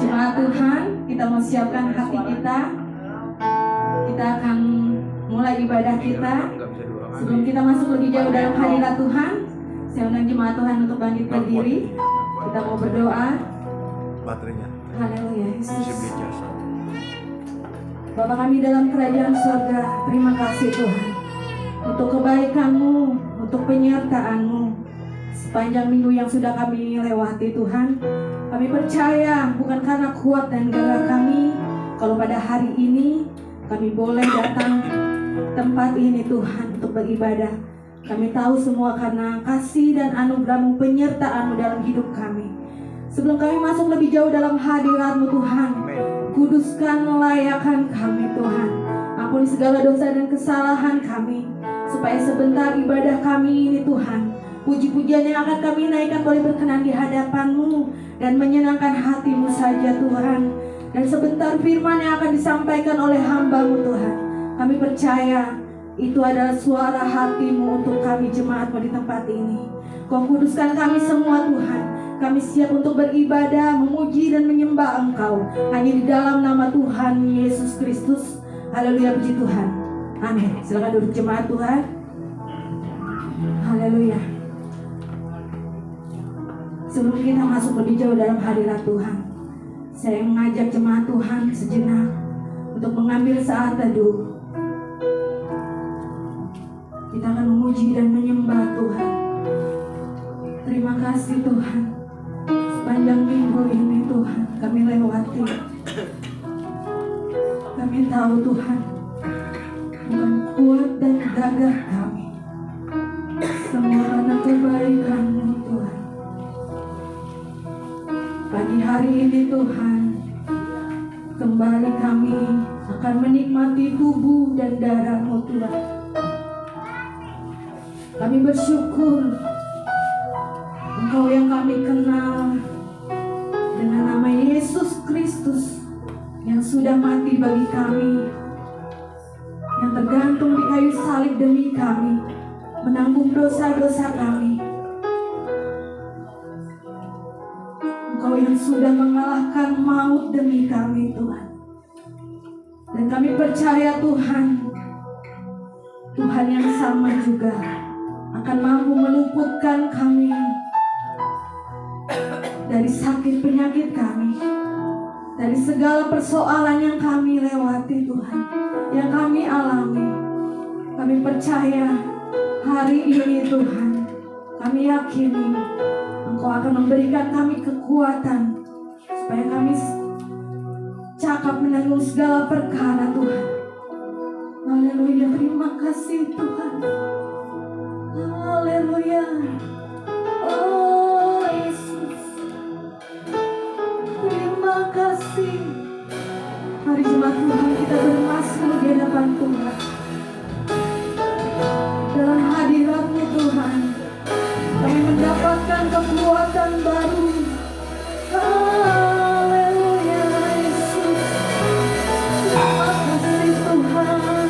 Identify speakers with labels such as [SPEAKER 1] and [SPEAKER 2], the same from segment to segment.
[SPEAKER 1] Jemaat Tuhan, kita mau siapkan hati kita. Kita akan mulai ibadah kita. Sebelum kita masuk lebih jauh dalam hadirat Tuhan, saya undang jemaat Tuhan untuk bangkit berdiri. Kita mau berdoa.
[SPEAKER 2] Baterainya.
[SPEAKER 1] Haleluya, Yesus.
[SPEAKER 2] Jasa.
[SPEAKER 1] Bapa kami dalam kerajaan surga, terima kasih Tuhan untuk kebaikan-Mu, untuk penyertaan-Mu sepanjang minggu yang sudah kami lewati Tuhan. Kami percaya bukan karena kuat dan gagah kami, kalau pada hari ini kami boleh datang tempat ini Tuhan untuk beribadah. Kami tahu semua karena kasih dan anugerah-Mu, penyertaan-Mu dalam hidup kami. Sebelum kami masuk lebih jauh dalam hadirat-Mu Tuhan, kuduskan layakan kami Tuhan. Ampuni segala dosa dan kesalahan kami, supaya sebentar ibadah kami ini Tuhan, puji-pujian yang akan kami naikkan boleh berkenan di hadapan-Mu dan menyenangkan hati-Mu saja Tuhan. Dan sebentar firman yang akan disampaikan oleh hamba-Mu Tuhan, kami percaya itu adalah suara hati-Mu untuk kami jemaat-Mu di tempat ini. Kau kuduskan kami semua Tuhan. Kami siap untuk beribadah, memuji dan menyembah Engkau hanya di dalam nama Tuhan Yesus Kristus. Haleluya, puji Tuhan. Amin. Silakan duduk jemaat Tuhan. Haleluya. Sebelum kita masuk lebih jauh dalam hadirat Tuhan, saya mengajak jemaat Tuhan sejenak untuk mengambil saat teduh. Kita akan memuji dan menyembah Tuhan. Terima kasih Tuhan, sepanjang minggu ini Tuhan kami lewati. Kami tahu Tuhan, bukan kuat dan gagah kami, semua karena kebaikan-Mu Tuhan. Pagi hari ini Tuhan, kembali kami akan menikmati tubuh dan darah-Mu Tuhan. Kami bersyukur Engkau yang kami kenal dengan nama Yesus Kristus yang sudah mati bagi kami, yang tergantung di kayu salib demi kami, menanggung dosa-dosa kami. Engkau yang sudah mengalahkan maut demi kami Tuhan. Dan kami percaya Tuhan, Tuhan yang sama juga akan mampu meluputkan kami dari sakit penyakit kami, dari segala persoalan yang kami lewati Tuhan, yang kami alami. Kami percaya hari ini Tuhan, kami yakini Engkau akan memberikan kami kekuatan supaya kami cakap menanggung segala perkara Tuhan. Haleluya, terima kasih Tuhan. Haleluya. Oh Yesus, terima kasih. Mari jemaat Tuhan kita bermasuk di hadapan Tuhan. Dalam hadirat-Mu Tuhan, kami mendapatkan kekuatan baru. Haleluya Yesus, terima kasih Tuhan.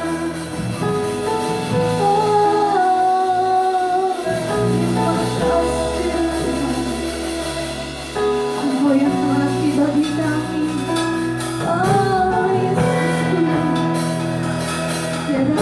[SPEAKER 1] Engkau yang mati bagi kami. Oh Yesus, tiada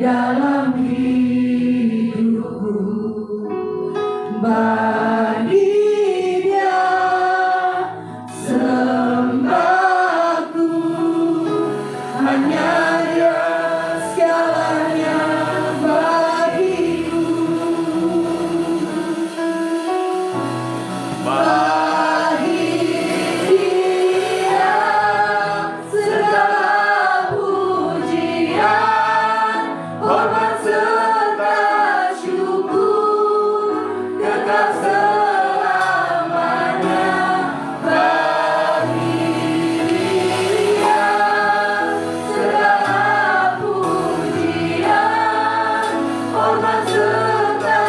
[SPEAKER 1] dalam hidupku. Bagi Dia sembahku, hanya Dia segalanya bagiku. Bagi Dia segala pujian, hormat serta syukur kekal selamanya. Bagi Dia segala pujian, hormat serta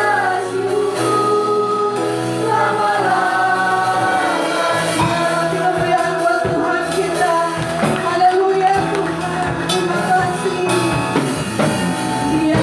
[SPEAKER 1] syukur selama-lamanya. Kemuliaan buat Tuhan kita. Haleluya Tuhan, terima kasih. Dia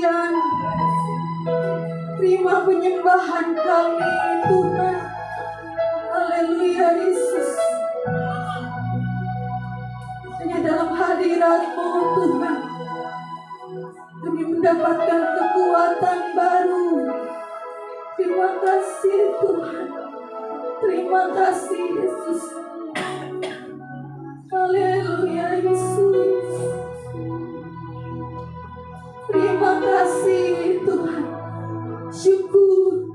[SPEAKER 1] pujian, terima penyembahan kami Tuhan. Haleluya Yesus. Hanya dalam hadirat-Mu Tuhan kami mendapatkan kekuatan baru. Terima kasih Tuhan. Terima kasih Yesus. Haleluya Yesus. Terima kasih Tuhan.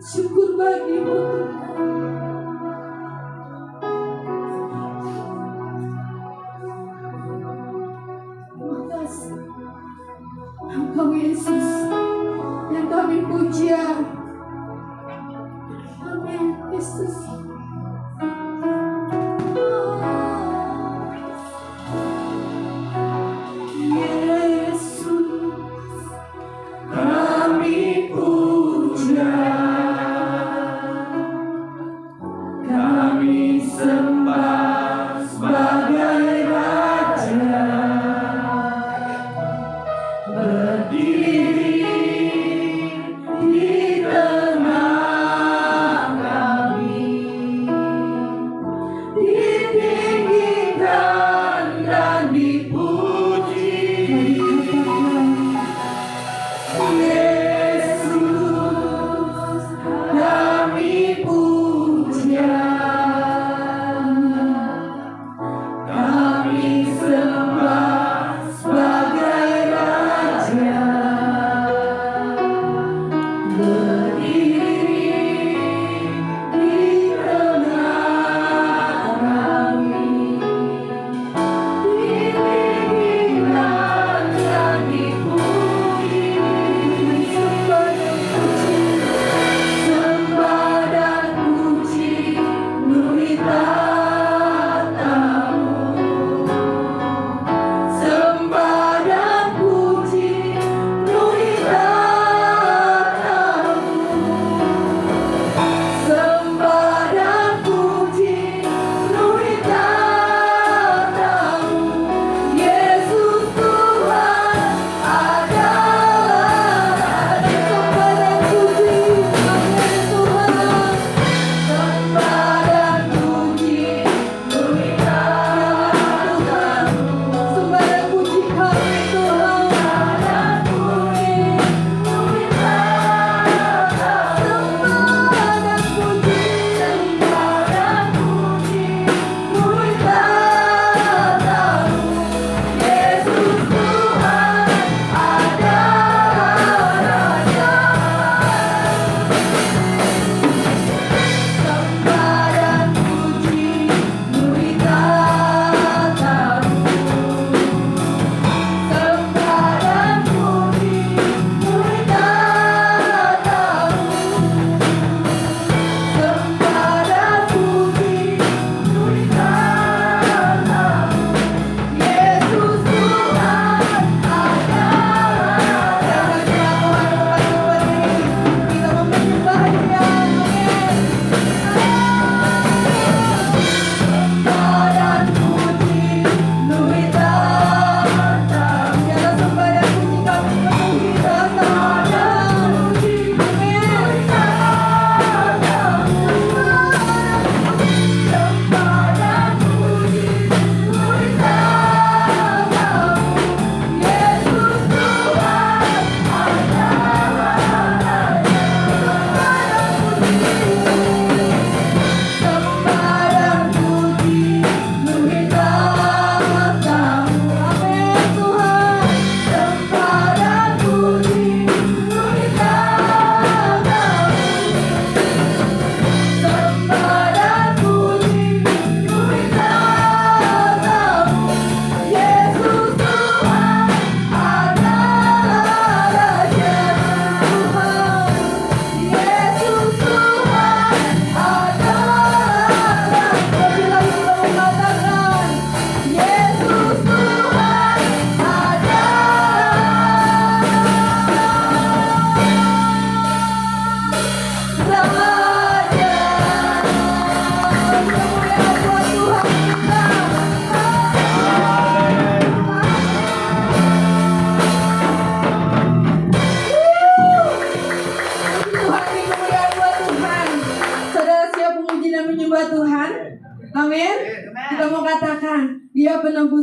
[SPEAKER 1] Syukur bagi-Mu Tuhan. Terima kasih Engkau Yesus yang kami puja. Amin Yesus.
[SPEAKER 2] Berdiri di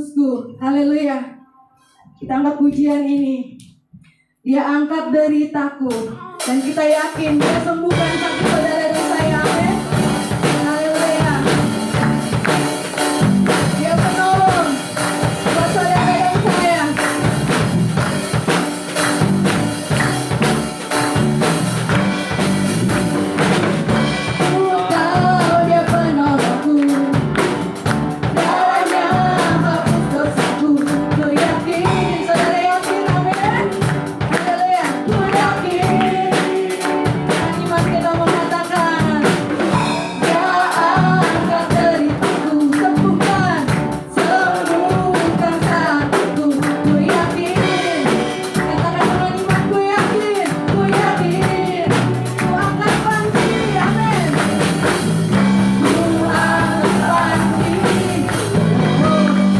[SPEAKER 1] menebusku. Haleluya. Kita angkat pujian ini. Dia angkat deritaku. Dan kita yakin Dia sembuhkan sakit saudara dan saya. Amin. Haleluya. Dia penolong buat saudara dan saya. Ku tahu Dia penolongku. Darahnya hapus dosaku. Ku yakin, saudara yakin, amin. Haleluya. Ku yakin. Iman kita mengatakan, Dia angkat deritaku, sembuhkan sakitku. Ku yakin. Katakan dengan iman, ku yakin, ku yakin. Ku angkat panji, amin. Ku angkat panji.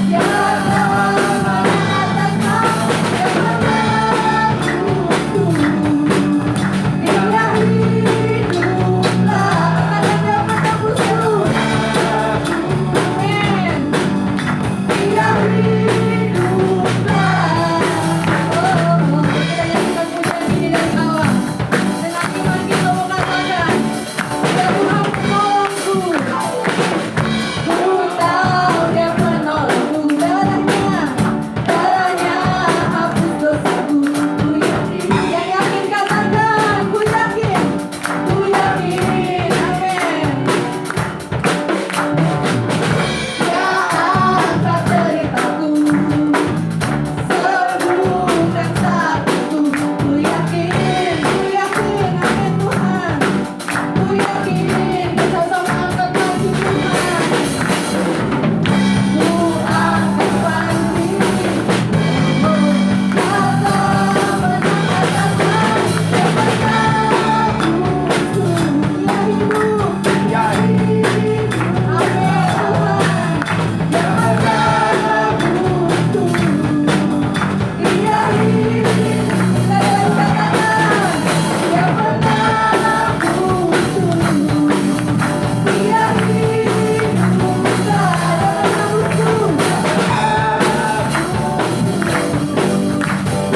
[SPEAKER 1] Ya Tuhan, mengatakan yang menebusku. Dia hiduplah, katakan Dia menebusku. Amin. Dia hiduplah. Kita nyanyikan pujian ini dari bawah. Dengan iman kita mengatakan, Ya Tuhan penolongku. Ku tahu Dia penolongku. Darahnya hapus dosaku. Ku yakin. Yang yakin katakan, ku yakin. Ku yakin. Amin. Dia angkat deritaku, sembuhkan sakitku. Ku yakin, amin Tuhan. Ku yakin, kita sama angkat panji Tuhan. Ku angkat panji. Kata menatakan yang menebusku. Dia hidup, Dia hidup. Amin Tuhan. Yang menebusku. Dia hidup. Kita dalam katakan yang menebusku. Dia hiduplah, yang menebusku.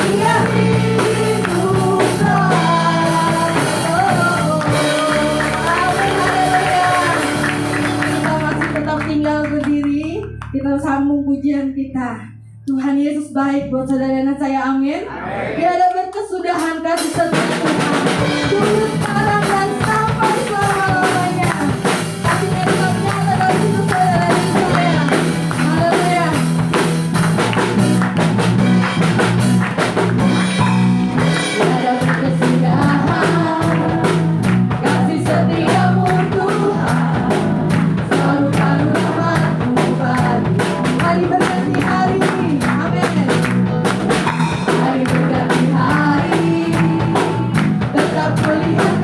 [SPEAKER 1] Dia hiduplah. Amin, haleluya. Kita masih tetap tinggal berdiri. Kita sambung pujian kita. Tuhan Yesus baik buat saudara dan saya, amin. Tiada berkesudahan kasih setia Tuhan. Dulu, sekarang, dan sampai selama-lamanya. Kasihnya tetap nyata dalam hidup saudara dan saya. Haleluya. Tiada berkesudahan kasih setiamu Tuhan. Selalu kamu rahmat-Mu pagi. Hari berganti hari, amin. Hari berganti hari, tetap melihat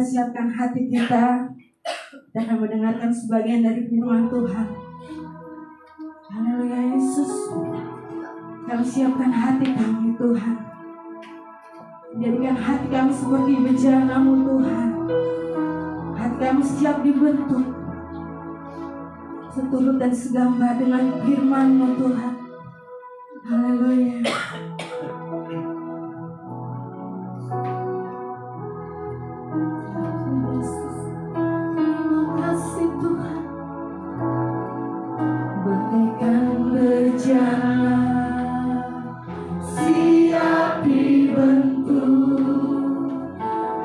[SPEAKER 1] siapkan hati kita dan mendengarkan sebagian dari firman Tuhan. Haleluya Yesus. Kami siapkan hati kami Tuhan. Jadikan hati kami seperti bejana-Mu Tuhan. Hati kami siap dibentuk seturut dan segambar dengan firman-Mu Tuhan. Haleluya. Terima kasih Tuhan. Bagaikan bejana siap dibentuk,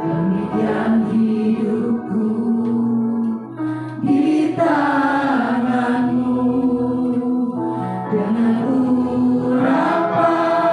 [SPEAKER 1] demikian hidupku di tangan-Mu, dengan urapan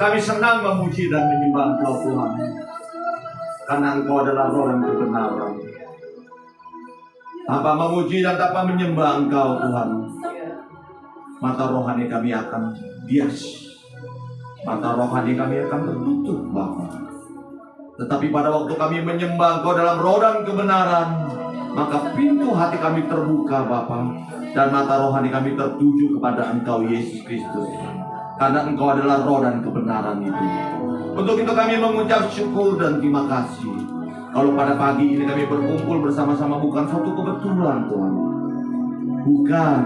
[SPEAKER 2] Kami senang memuji dan menyembah Engkau Tuhan, karena Engkau adalah roh dan kebenaran. Tanpa memuji dan tanpa menyembah Engkau Tuhan, mata rohani kami akan bias, mata rohani kami akan tertutup Bapa. Tetapi pada waktu kami menyembah Engkau dalam roh dan kebenaran, maka pintu hati kami terbuka Bapa, dan mata rohani kami tertuju kepada Engkau Yesus Kristus, karena Engkau adalah roh dan kebenaran itu. Untuk itu kami mengucap syukur dan terima kasih. Kalau pada pagi ini kami berkumpul bersama-sama bukan suatu kebetulan Tuhan, bukan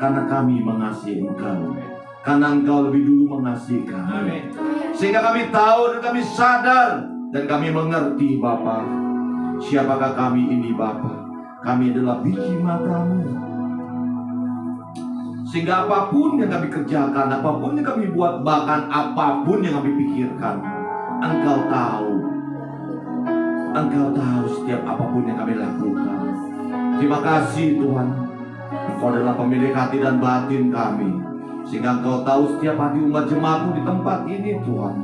[SPEAKER 2] karena kami mengasihi Engkau, karena Engkau lebih dulu mengasihi kami, sehingga kami tahu dan kami sadar dan kami mengerti Bapa, siapakah kami ini Bapa. Kami adalah biji mata-Mu, sehingga apapun yang kami kerjakan, apapun yang kami buat, bahkan apapun yang kami pikirkan, Engkau tahu. Engkau tahu setiap apapun yang kami lakukan. Terima kasih Tuhan, Engkau adalah pemilik hati dan batin kami, sehingga Engkau tahu setiap hati umat jemaat-Mu di tempat ini Tuhan.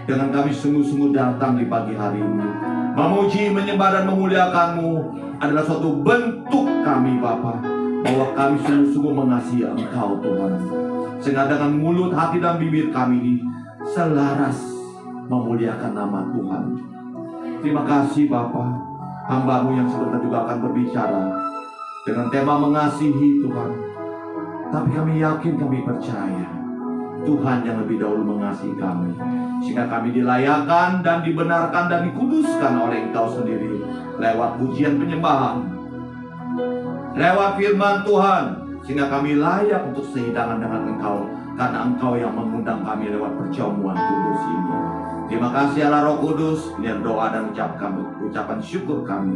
[SPEAKER 2] Dengan kami sungguh-sungguh datang di pagi hari ini, memuji, menyembah dan memuliakan-Mu adalah suatu bentuk kami Bapa, bahwa kami sungguh-sungguh mengasihi Engkau Tuhan. Sehingga dengan mulut, hati dan bibir kami ini selaras memuliakan nama Tuhan. Terima kasih Bapa, hamba-Mu yang sebentar juga akan berbicara dengan tema mengasihi Tuhan. Tapi kami yakin, kami percaya Tuhan yang lebih dahulu mengasihi kami, sehingga kami dilayakan dan dibenarkan dan dikuduskan oleh Engkau sendiri lewat pujian penyembahan, lewat firman Tuhan, sehingga kami layak untuk sehidangan dengan Engkau, karena Engkau yang mengundang kami lewat perjamuan kudus ini. Terima kasih Allah Roh Kudus. Ini doa dan ucapan syukur kami,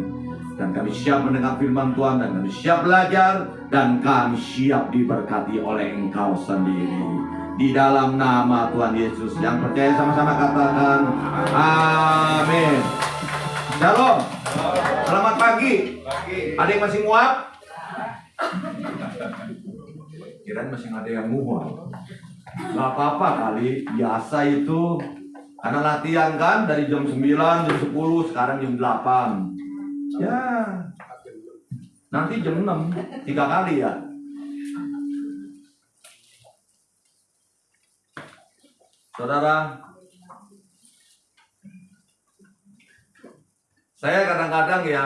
[SPEAKER 2] dan kami siap mendengar firman Tuhan, dan kami siap belajar, dan kami siap diberkati oleh Engkau sendiri. Di dalam nama Tuhan Yesus, yang percaya sama-sama katakan amin. Shalom. Selamat pagi. Ada yang masih muak? Kirain masih ada yang muak. Gak apa-apa kali, biasa itu. Karena latihan kan dari jam 9, jam 10, sekarang jam 8. Ya, nanti jam 6, 3 kali ya. Saudara, saya kadang-kadang ya,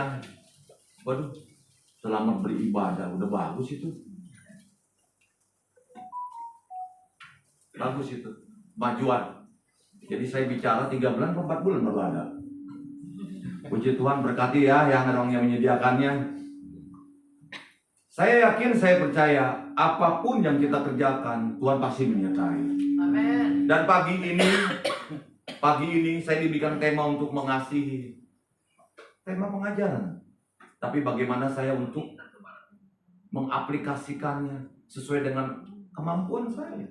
[SPEAKER 2] waduh, selamat beribadah, udah bagus itu. Bagus itu, majuan. Jadi saya bicara 3 bulan, 4 bulan baru ada. Puji Tuhan, berkati ya yang orang yang menyediakannya. Saya yakin, saya percaya, apapun yang kita kerjakan, Tuhan pasti menyertai. Amen. Dan pagi ini saya diberikan tema untuk mengasihi. Tema pengajaran. Tapi bagaimana saya untuk mengaplikasikannya sesuai dengan kemampuan saya.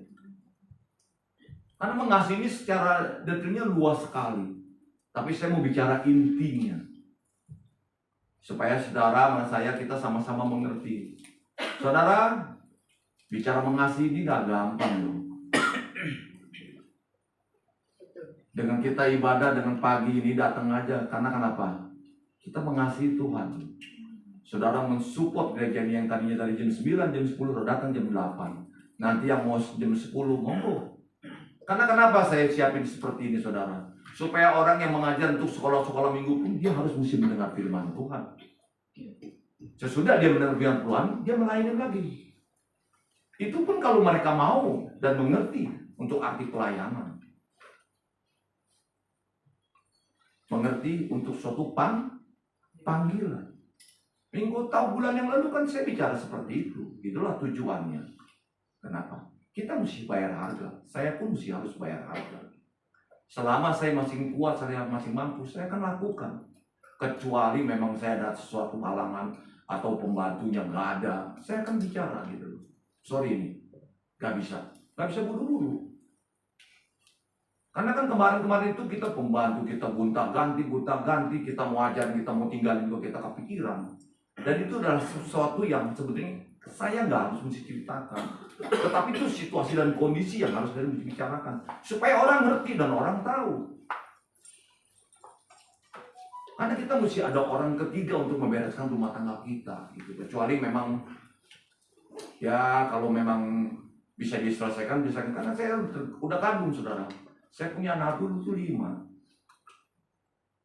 [SPEAKER 2] Karena mengasihi ini secara detailnya luas sekali. Tapi saya mau bicara intinya, supaya saudara sama saya kita sama-sama mengerti. Saudara, bicara mengasihi ini gak gampang loh. Dengan kita ibadah, dengan pagi ini datang aja. Karena kenapa? Kita mengasihi Tuhan. Saudara mensupport gereja ini yang tadinya dari jam 9, jam 10 udah datang jam 8. Nanti yang mau jam 10 monggo. Karena kenapa saya siapin seperti ini saudara? Supaya orang yang mengajar untuk sekolah-sekolah minggu pun dia harus mesti mendengar firman Tuhan. Sesudah dia mendengar firman Tuhan, dia melayani lagi. Itu pun kalau mereka mau dan mengerti untuk arti pelayanan. Mengerti untuk suatu panggilan. Minggu tahu bulan yang lalu kan saya bicara seperti itu. Itulah tujuannya. Kenapa? Kita mesti bayar harga. Saya pun mesti harus bayar harga. Selama saya masih kuat, saya masih mampu, saya akan lakukan. Kecuali memang saya ada sesuatu halangan atau pembantunya nggak ada, saya akan bicara gitu. Sorry nih, nggak bisa buru-buru. Karena kan kemarin-kemarin itu kita pembantu, kita gonta-ganti, kita mau ajarin, kita mau tinggalin, kita kepikiran. Dan itu adalah sesuatu yang sebetulnya Saya nggak harus mesti ceritakan. Tetapi itu situasi dan kondisi yang harus saya bicarakan. Supaya orang ngerti dan orang tahu. Karena kita mesti ada orang ketiga untuk membereskan rumah tangga kita. Gitu. Kecuali memang, ya kalau memang bisa diselesaikan, karena saya udah kagum saudara. Saya punya anak dulu itu 5.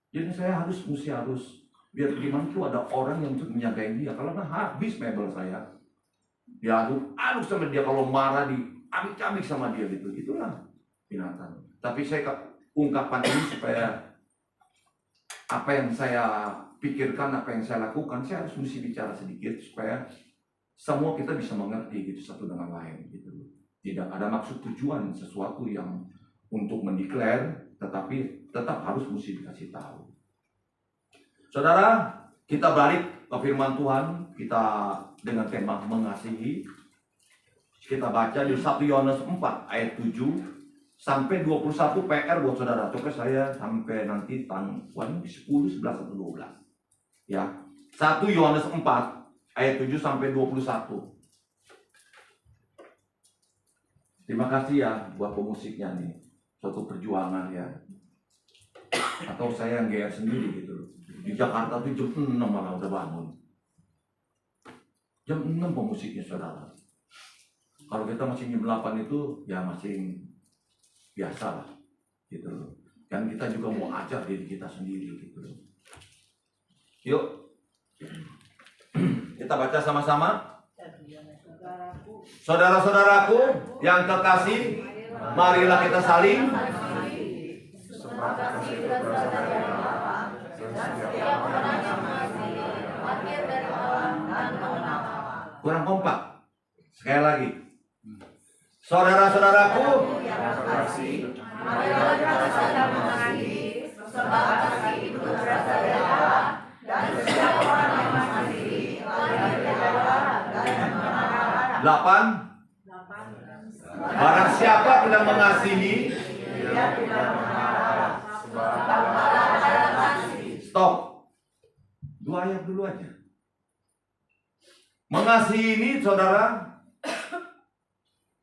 [SPEAKER 2] Jadi saya harus biar gimana tuh ada orang yang untuk menjagain dia. Kalau nggak habis mebel saya. Dia aduk sama dia, kalau marah diamik-amik sama dia gitu. Itulah binatang. Tapi saya ungkapkan ini supaya apa yang saya pikirkan, apa yang saya lakukan, saya harus mesti bicara sedikit supaya semua kita bisa mengerti gitu satu dengan lain gitu. Tidak ada maksud tujuan sesuatu yang untuk mendeklar, tetapi tetap harus mesti dikasih tahu. Saudara, kita balik ke firman Tuhan, kita dengan tema mengasihi. Kita baca di 1 Yohanes 4 ayat 7 sampai 21 PR buat saudara. Coba saya sampai nanti tanggal 10, 11 atau 12. Ya. 1 Yohanes 4 ayat 7 sampai 21. Terima kasih ya buat pemusiknya nih. Suatu perjuangan ya. Atau saya yang GR sendiri gitu. Di Jakarta tuh jam 6 malah udah bangun. Jam 6 pemusiknya saudara. Kalau kita masih jam 8 itu ya masih biasa lah gitu loh. Dan kita juga mau ajar diri kita sendiri gitu loh. Yuk kita baca sama-sama. Saudara-saudaraku yang kekasih, marilah kita saling kurang kompak. Sekali lagi. Saudara-saudaraku,
[SPEAKER 3] marilah kita saling mengasihi, sebab kasih itu berasal dari Allah, dan setiap orang yang mengasihi lahir dari Allah dan yang mengenal Allah.
[SPEAKER 2] 8. Barang siapa tidak mengasihi,
[SPEAKER 3] dia tidak mengenal Allah, sebab Allah adalah kasih.
[SPEAKER 2] stop. 2 ayat dulu aja. Mengasihi ini saudara,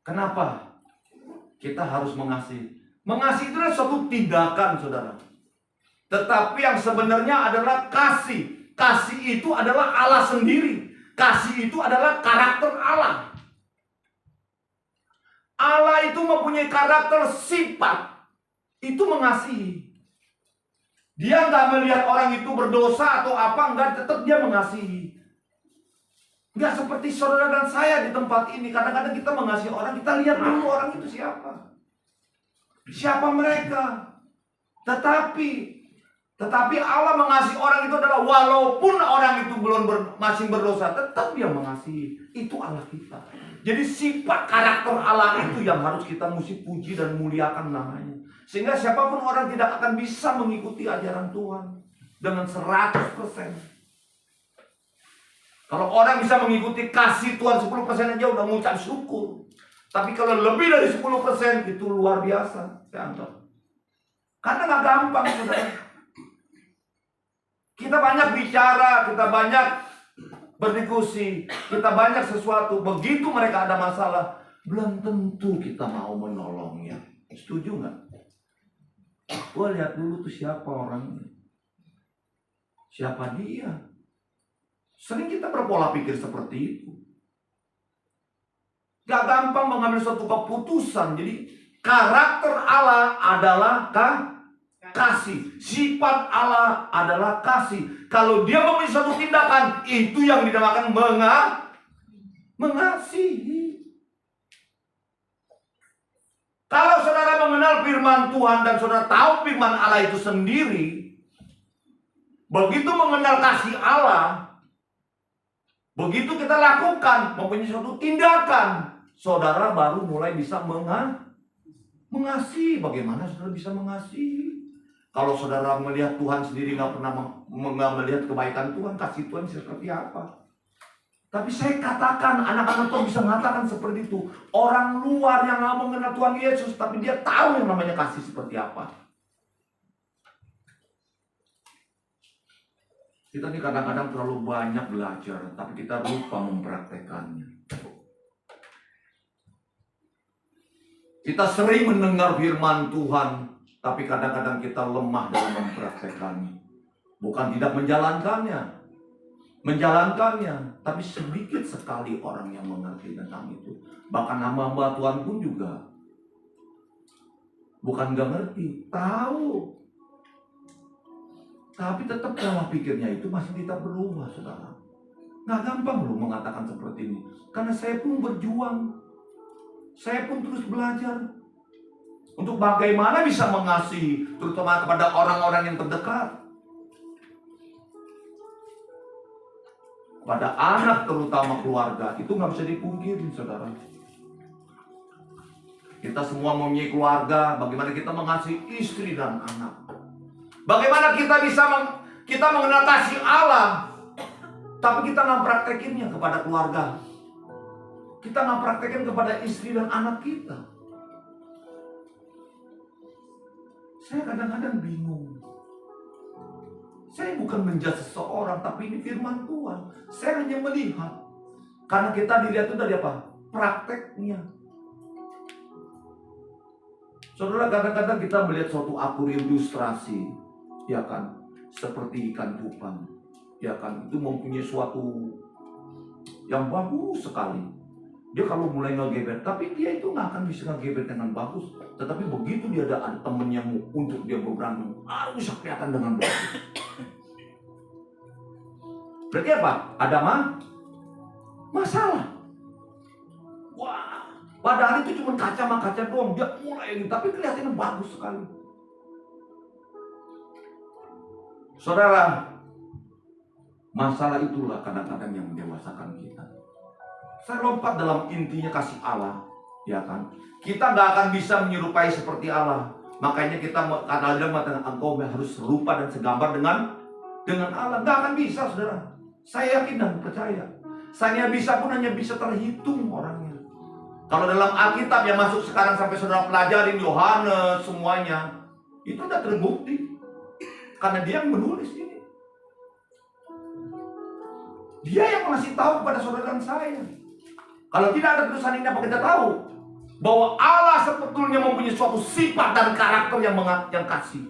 [SPEAKER 2] kenapa kita harus mengasihi? Mengasihi itu adalah suatu tindakan saudara. Tetapi yang sebenarnya adalah kasih. Kasih itu adalah Allah sendiri. Kasih itu adalah karakter Allah. Allah itu mempunyai karakter sifat. Itu mengasihi. Dia nggak melihat orang itu berdosa atau apa, enggak, tetap dia mengasihi. Nggak seperti saudara dan saya di tempat ini. Kadang-kadang kita mengasihi orang, kita lihat dulu orang itu siapa. Siapa mereka. Tetapi Allah mengasihi orang itu adalah walaupun orang itu belum masih berdosa, tetap dia mengasihi. Itu Allah kita. Jadi sifat karakter Allah itu yang harus kita mesti puji dan muliakan namanya. Sehingga siapapun orang tidak akan bisa mengikuti ajaran Tuhan dengan 100%. Kalau orang bisa mengikuti kasih Tuhan 10% aja udah mengucap syukur. Tapi kalau lebih dari 10% itu luar biasa. Saya anggap. Karena gak gampang saudara. Kita banyak bicara, kita banyak berdiskusi, kita banyak sesuatu. Begitu mereka ada masalah, belum tentu kita mau menolongnya. Setuju gak? Gue lihat dulu tuh siapa orangnya. Siapa dia? Sering kita berpola pikir seperti itu. Gak gampang mengambil suatu keputusan. Jadi karakter Allah adalah kasih. Sifat Allah adalah kasih. Kalau dia memiliki suatu tindakan, itu yang dinamakan mengasihi. Kalau saudara mengenal firman Tuhan dan saudara tahu firman Allah itu sendiri, begitu mengenal kasih Allah, begitu kita lakukan, mempunyai suatu tindakan, saudara baru mulai bisa mengasihi. Bagaimana saudara bisa mengasihi? Kalau saudara melihat Tuhan sendiri nggak pernah melihat kebaikan Tuhan, kasih Tuhan seperti apa? Tapi saya katakan, anak-anak Tuhan bisa mengatakan seperti itu. Orang luar yang nggak mengenal Tuhan Yesus, tapi dia tahu yang namanya kasih seperti apa. Kita ini kadang-kadang terlalu banyak belajar, tapi kita lupa mempraktekannya. Kita sering mendengar firman Tuhan, tapi kadang-kadang kita lemah dalam mempraktekannya. Bukan tidak menjalankannya, tapi sedikit sekali orang yang mengerti tentang itu. Bahkan hamba-hamba Tuhan pun juga bukan gak ngerti, tahu. Tapi tetap pola pikirnya itu masih tidak berubah, saudara. Nggak gampang loh mengatakan seperti ini. Karena saya pun berjuang. Saya pun terus belajar. Untuk bagaimana bisa mengasihi, terutama kepada orang-orang yang terdekat. Pada anak, terutama keluarga. Itu nggak bisa dipungkiri, saudara. Kita semua mempunyai keluarga. Bagaimana kita mengasihi istri dan anak. Bagaimana kita bisa kita mengenal kasih Allah, tapi kita nggak praktekinnya kepada keluarga. Kita nggak praktekin kepada istri dan anak kita. Saya kadang-kadang bingung. Saya bukan menjudge seseorang, tapi ini firman Tuhan. Saya hanya melihat. Karena kita dilihat itu dari apa? Prakteknya. Saudara, kadang-kadang kita melihat suatu akur ilustrasi. Ya kan, seperti ikan cupang, ya kan, itu mempunyai suatu yang bagus sekali. Dia kalau mulai ngegebet, tapi dia itu nggak akan bisa ngegebet dengan bagus. Tetapi begitu dia ada temen yang untuk dia berantem, harus kelihatan dengan bagus. Berarti apa? Ada masalah. Wah, padahal itu cuma kaca doang, dia mulai ini, tapi kelihatannya bagus sekali. Saudara, masalah itulah kadang-kadang yang mendewasakan kita. Saya lompat dalam intinya kasih Allah, ya kan? Kita nggak akan bisa menyerupai seperti Allah. Makanya kita kadang-kadang mengatakan engkau harus serupa dan segambar dengan Allah. Nggak akan bisa, saudara. Saya yakin dan percaya. Saya bisa pun hanya bisa terhitung orangnya. Kalau dalam Alkitab yang masuk sekarang sampai saudara pelajarin Yohanes semuanya, itu udah terbukti. Karena dia yang menulis ini. Dia yang ngasih tahu kepada saudara dan saya. Kalau tidak ada tulisan ini, apa kita tahu? Bahwa Allah sebetulnya mempunyai suatu sifat dan karakter yang kasih.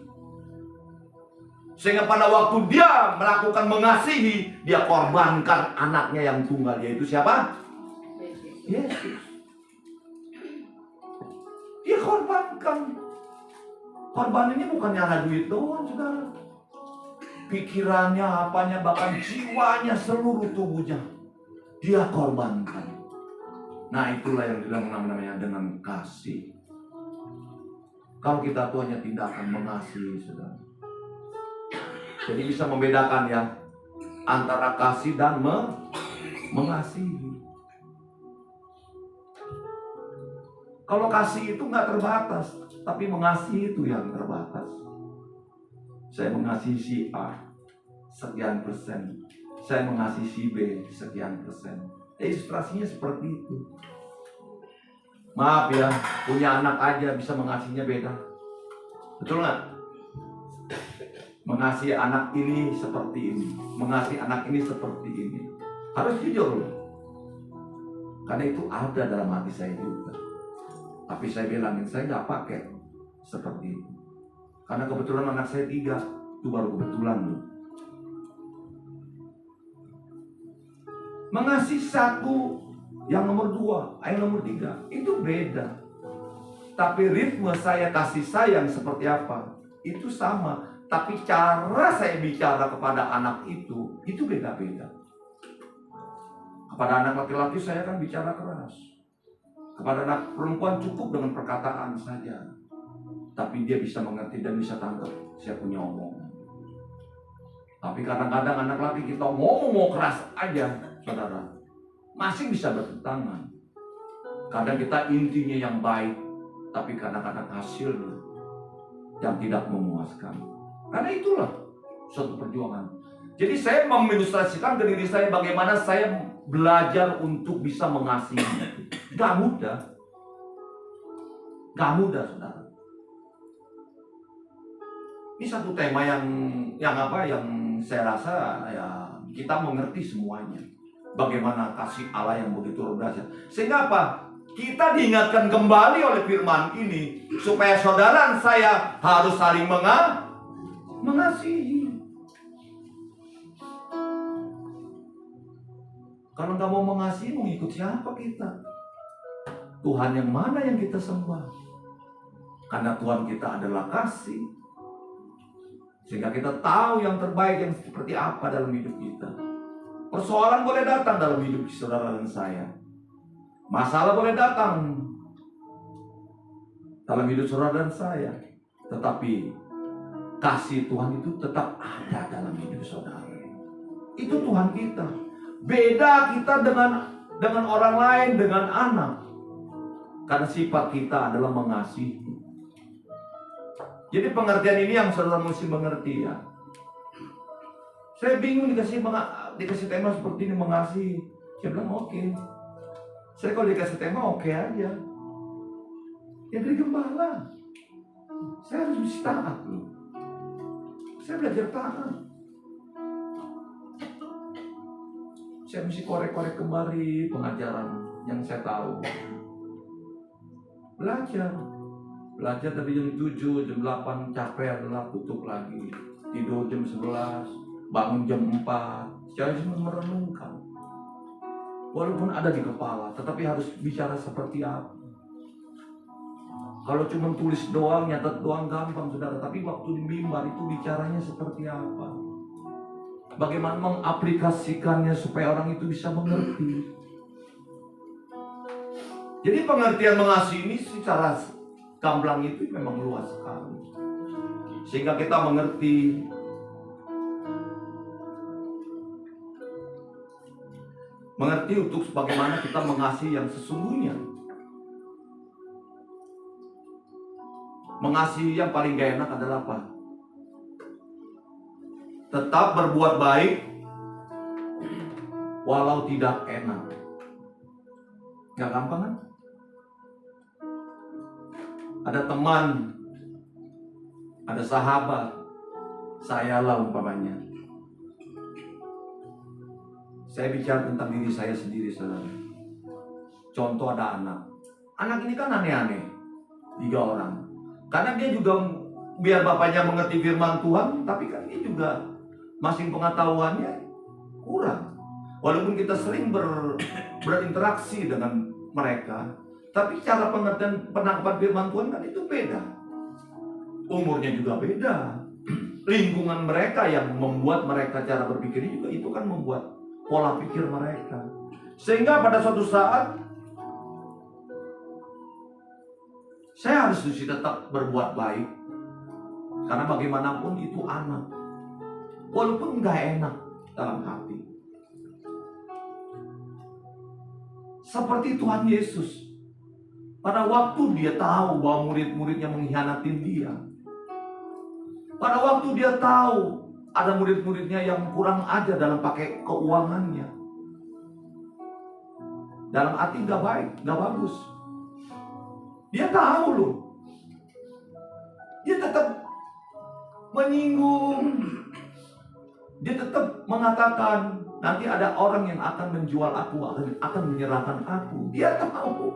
[SPEAKER 2] Sehingga pada waktu dia melakukan mengasihi, dia korbankan anaknya yang tunggal. Yaitu siapa? Yesus. Dia korbankan. Korbanannya bukan nyala duit doang, saudara. Pikirannya, apanya, bahkan jiwanya, seluruh tubuhnya dia korbankan. Nah, itulah yang namanya dengan kasih. Kalau kita tuh hanya tindakan mengasihi, saudara. Jadi bisa membedakan ya antara kasih dan mengasihi. Kalau kasih itu nggak terbatas, tapi mengasihi itu yang terbatas. Saya mengasihi si A sekian persen, saya mengasihi si B sekian persen. Ilustrasinya seperti itu. Maaf ya, punya anak aja bisa mengasihinya beda. Betul nggak? Mengasihi anak ini seperti ini, mengasihi anak ini seperti ini. Harus jujur loh. Karena itu ada dalam hati saya juga. Tapi saya bilangin, saya nggak pakai seperti itu. Karena kebetulan anak saya 3, itu baru kebetulan loh. Mengasihi satu, yang nomor 2, yang nomor 3, itu beda. Tapi ritme saya kasih sayang seperti apa, itu sama. Tapi cara saya bicara kepada anak itu beda-beda. Kepada anak laki-laki saya kan bicara keras. Kepada anak perempuan cukup dengan perkataan saja. Tapi dia bisa mengerti dan bisa tangkap saya punya omong. Tapi kadang-kadang anak laki kita ngomong keras aja, saudara. Masih bisa bertentangan. Kadang kita intinya yang baik, tapi kadang-kadang hasilnya yang tidak memuaskan. Karena itulah suatu perjuangan. Jadi saya mengilustrasikan ke diri saya bagaimana saya belajar untuk bisa mengasihi. Gak mudah. Gak mudah, saudara. Ini satu tema yang saya rasa ya kita mengerti semuanya. Bagaimana kasih Allah yang begitu luar biasa. Sehingga apa? Kita diingatkan kembali oleh firman ini supaya saudara dan saya harus saling mengasihi. Kalau nggak mau mengasihi, mau ikut siapa kita? Tuhan yang mana yang kita sembah? Karena Tuhan kita adalah kasih. Sehingga kita tahu yang terbaik yang seperti apa dalam hidup kita. Persoalan boleh datang dalam hidup saudara dan saya. Masalah boleh datang dalam hidup saudara dan saya. Tetapi kasih Tuhan itu tetap ada dalam hidup saudara. Itu Tuhan kita. Beda kita dengan orang lain, dengan anak. Karena sifat kita adalah mengasihi. Jadi pengertian ini yang saudara mesti mengerti ya. Saya bingung dikasih tema seperti ini, mengasihi. Saya bilang oke. Saya kalau dikasih tema oke aja. Ya dari gembala. Saya harus bisa taat loh. Saya belajar taat. Saya mesti korek-korek kembali pengajaran yang saya tahu. Belajar dari jam 7, jam 8 capek adalah tutup lagi. Tidur jam 11, bangun jam 4. Saya harus merenungkan. Walaupun ada di kepala, tetapi harus bicara seperti apa. Kalau cuma tulis doang, nyatet doang gampang saudara. Tapi waktu di mimbar itu bicaranya seperti apa. Bagaimana mengaplikasikannya supaya orang itu bisa mengerti. Jadi pengertian mengasihi ini secara gamblang itu memang luas sekali. Sehingga kita mengerti untuk bagaimana kita mengasihi yang sesungguhnya. Mengasihi yang paling gak enak adalah apa? Tetap berbuat baik walau tidak enak. Gak gampang kan? Ada teman, ada sahabat, saya lah umpamanya. Saya bicara tentang diri saya sendiri, saudara. Contoh ada anak. Anak ini kan aneh-aneh. 3 orang. Karena dia juga biar bapaknya mengerti firman Tuhan, tapi kan dia juga masih pengetahuannya kurang. Walaupun kita sering berinteraksi dengan mereka, tapi cara pengertian penangkapan firman Tuhan kan itu beda. Umurnya juga beda. Lingkungan mereka yang membuat mereka cara berpikir juga itu kan membuat pola pikir mereka. Sehingga pada suatu saat saya harus tetap berbuat baik. Karena bagaimanapun itu anak. Walaupun gak enak dalam hati. Seperti Tuhan Yesus. Pada waktu dia tahu bahwa murid-muridnya mengkhianati dia. Pada waktu dia tahu ada murid-muridnya yang kurang ajar dalam pakai keuangannya. Dalam hati gak baik, gak bagus. Dia tahu loh. Dia tetap menyinggung. Dia tetap mengatakan nanti ada orang yang akan menjual aku, akan menyerahkan aku. Dia tahu.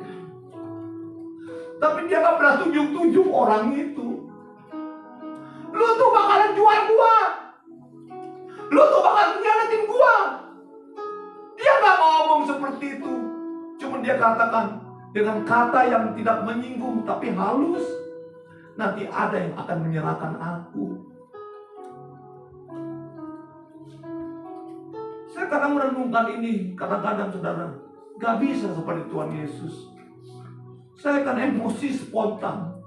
[SPEAKER 2] Tapi dia gak pernah tunjuk-tunjuk orang itu. Lu tuh bakalan jual gua. Lu tuh bakal mengkhianatin gua. Dia gak mau ngomong seperti itu. Cuma dia katakan dengan kata yang tidak menyinggung tapi halus. Nanti ada yang akan menyerahkan aku. Saya kadang merenungkan ini. Kadang-kadang saudara gak bisa seperti Tuhan Yesus. Saya kan emosi spontan.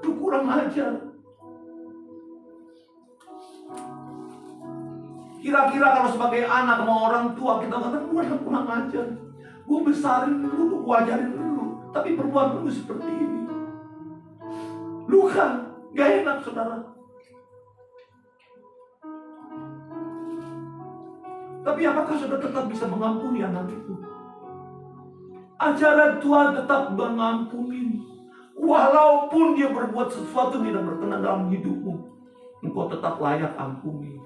[SPEAKER 2] Lu kurang ajar. Kira-kira kalau sebagai anak sama orang tua kita katakan lu anak kurang ajar. Gue besarin lu, gue ajarin lu. Tapi perbuatan lu seperti ini. Lu kan gak enak saudara. Tapi apakah saudara tetap bisa mengampuni anak itu? Ajaran Tuhan tetap mengampuni. Walaupun dia berbuat sesuatu yang tidak berkenan dalam hidupmu, engkau tetap layak ampuni.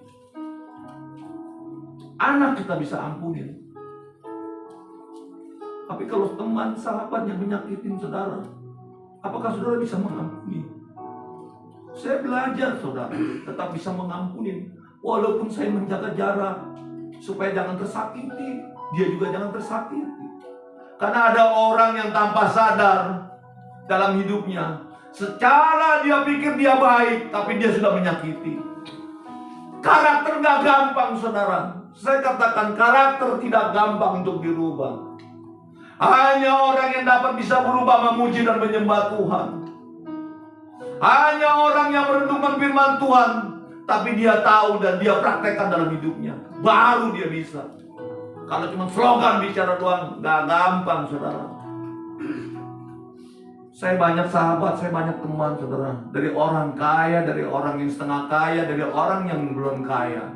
[SPEAKER 2] anak kita bisa ampunin. Tapi kalau teman, sahabat yang menyakitin saudara, apakah saudara bisa mengampuni? Saya belajar saudara, tetap bisa mengampuni. Walaupun saya menjaga jarak, supaya jangan tersakiti, dia juga jangan tersakiti. Karena ada orang yang tanpa sadar dalam hidupnya, secara dia pikir dia baik, tapi dia sudah menyakiti. Karakter gak gampang saudara. Saya katakan karakter tidak gampang untuk dirubah. Hanya orang yang dapat bisa berubah memuji dan menyembah Tuhan. Hanya orang yang merenungkan firman Tuhan, tapi dia tahu dan dia praktekkan dalam hidupnya, baru dia bisa. Kalau cuma slogan bicara doang, gak gampang saudara. Saya banyak sahabat, saya banyak teman saudara. Dari orang kaya, dari orang yang setengah kaya, dari orang yang belum kaya.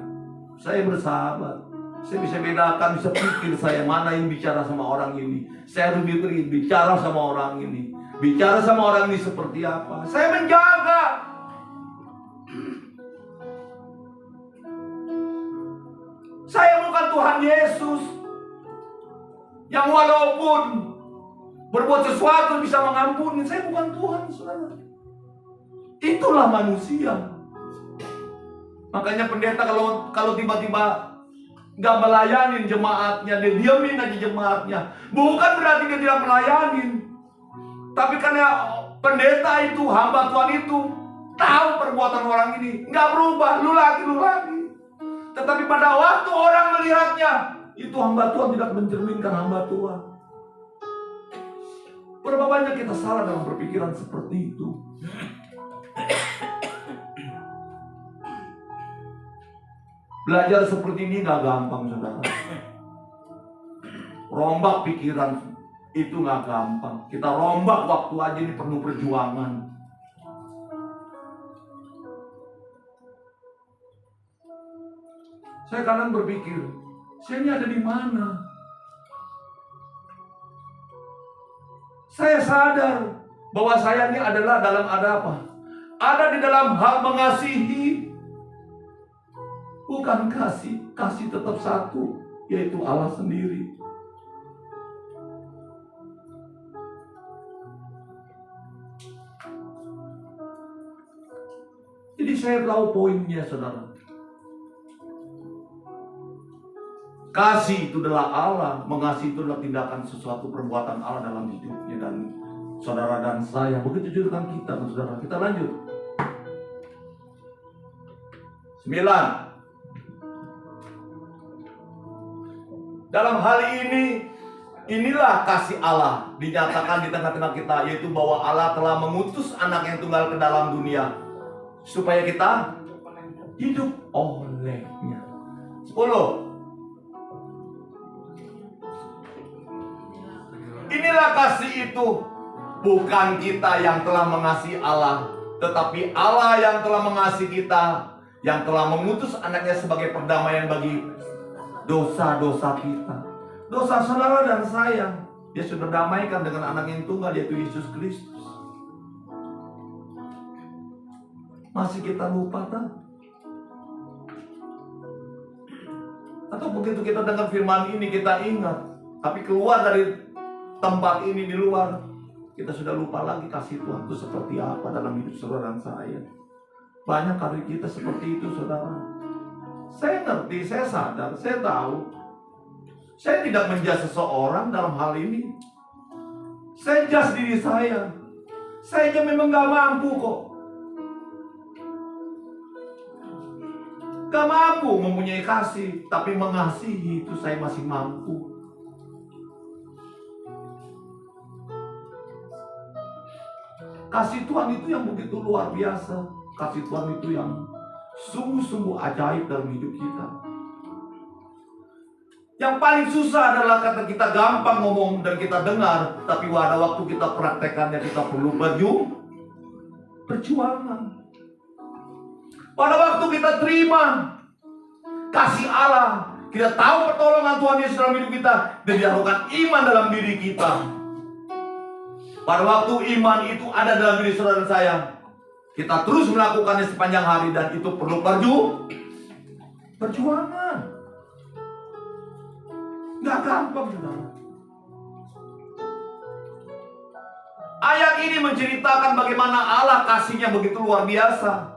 [SPEAKER 2] Saya bersahabat. Saya bisa bedakan, bisa pikir saya mana yang bicara sama orang ini. Saya harus bicara sama orang ini. Bicara sama orang ini seperti apa. Saya menjaga. Saya bukan Tuhan Yesus yang walaupun berbuat sesuatu bisa mengampuni. Saya bukan Tuhan, saudara. Itulah manusia. Makanya pendeta kalau tiba-tiba nggak melayanin jemaatnya, dia diamin aja jemaatnya, bukan berarti dia tidak melayanin. Tapi karena pendeta itu, hamba Tuhan itu tahu perbuatan orang ini, nggak berubah, lu lagi. Tetapi pada waktu orang melihatnya, itu hamba Tuhan tidak mencerminkan hamba Tuhan. Berapa banyak kita salah dalam berpikiran seperti itu. Belajar seperti ini gak gampang saudara. Rombak pikiran itu gak gampang. Kita rombak waktu aja ini penuh perjuangan. Saya kadang berpikir, saya ini ada di mana? Saya sadar bahwa saya ini adalah dalam ada apa? Ada di dalam hal mengasihi. Bukan kasih tetap satu, yaitu Allah sendiri. Jadi saya tahu poinnya saudara. Kasih itu adalah Allah, mengasihi itu adalah tindakan sesuatu perbuatan Allah dalam hidupnya dan saudara dan saya. Begitu juga dengan kita, saudara. Kita lanjut. 9. Dalam hal ini, inilah kasih Allah dinyatakan di tengah-tengah kita, yaitu bahwa Allah telah mengutus anak yang tunggal ke dalam dunia supaya kita hidup olehnya. 10. Inilah kasih itu, bukan kita yang telah mengasihi Allah, tetapi Allah yang telah mengasihi kita, yang telah mengutus anaknya sebagai perdamaian bagi dosa-dosa kita. Dosa saudara dan saya, dia sudah damaikan dengan anak yang tunggal, yaitu Yesus Kristus. Masih kita lupa kan? Atau begitu kita dengar firman ini kita ingat, tapi keluar dari tempat ini di luar, kita sudah lupa lagi kasih Tuhan itu seperti apa dalam hidup saudara dan saya. Banyak kali kita seperti itu saudara. Saya ngerti, saya sadar, saya tahu. Saya tidak menjudge seseorang dalam hal ini. Saya judge diri saya. Saya memang gak mampu kok. Gak mampu mempunyai kasih, tapi mengasihi itu saya masih mampu. Kasih Tuhan itu yang begitu luar biasa. Kasih Tuhan itu yang sungguh-sungguh ajaib dalam hidup kita. Yang paling susah adalah kata kita gampang ngomong dan kita dengar, tapi pada waktu kita praktekannya kita perlu perjuangan. Pada waktu kita terima kasih Allah, kita tahu pertolongan Tuhan Yesus dalam hidup kita, dan dilakukan iman dalam diri kita. Pada waktu iman itu ada dalam diri saudara dan saya, kita terus melakukannya sepanjang hari, dan itu perlu perjuangan. Nggak gampang, saudara. Ayat ini menceritakan bagaimana Allah kasihnya begitu luar biasa.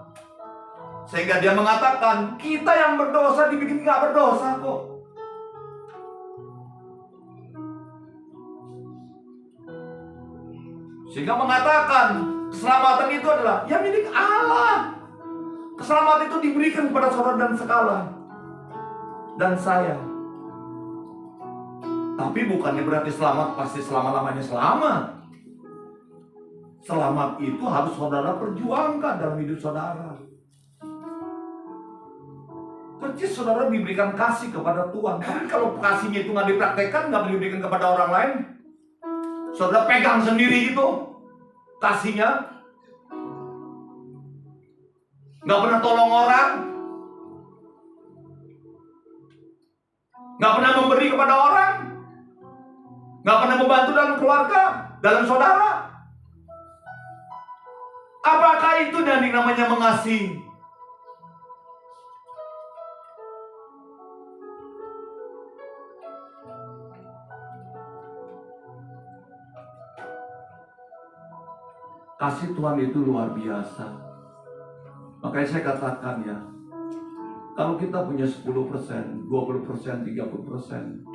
[SPEAKER 2] Sehingga dia mengatakan, kita yang berdosa dibikin nggak berdosa kok. Sehingga mengatakan, keselamatan itu adalah yang milik Allah. Keselamatan itu diberikan kepada saudara dan sekala. Dan saya. Tapi bukannya berarti selamat pasti selama-lamanya selamat. Selamat itu harus saudara perjuangkan dalam hidup saudara. Percis saudara diberikan kasih kepada Tuhan. Tapi kalau kasihnya itu nggak dipraktekkan, nggak diberikan kepada orang lain, saudara pegang sendiri itu kasihnya, nggak pernah tolong orang, nggak pernah memberi kepada orang, nggak pernah membantu dalam keluarga, dalam saudara. Apakah itu yang namanya mengasihi? Kasih Tuhan itu luar biasa. Makanya saya katakan ya, kalau kita punya 10%, 20%, 30%,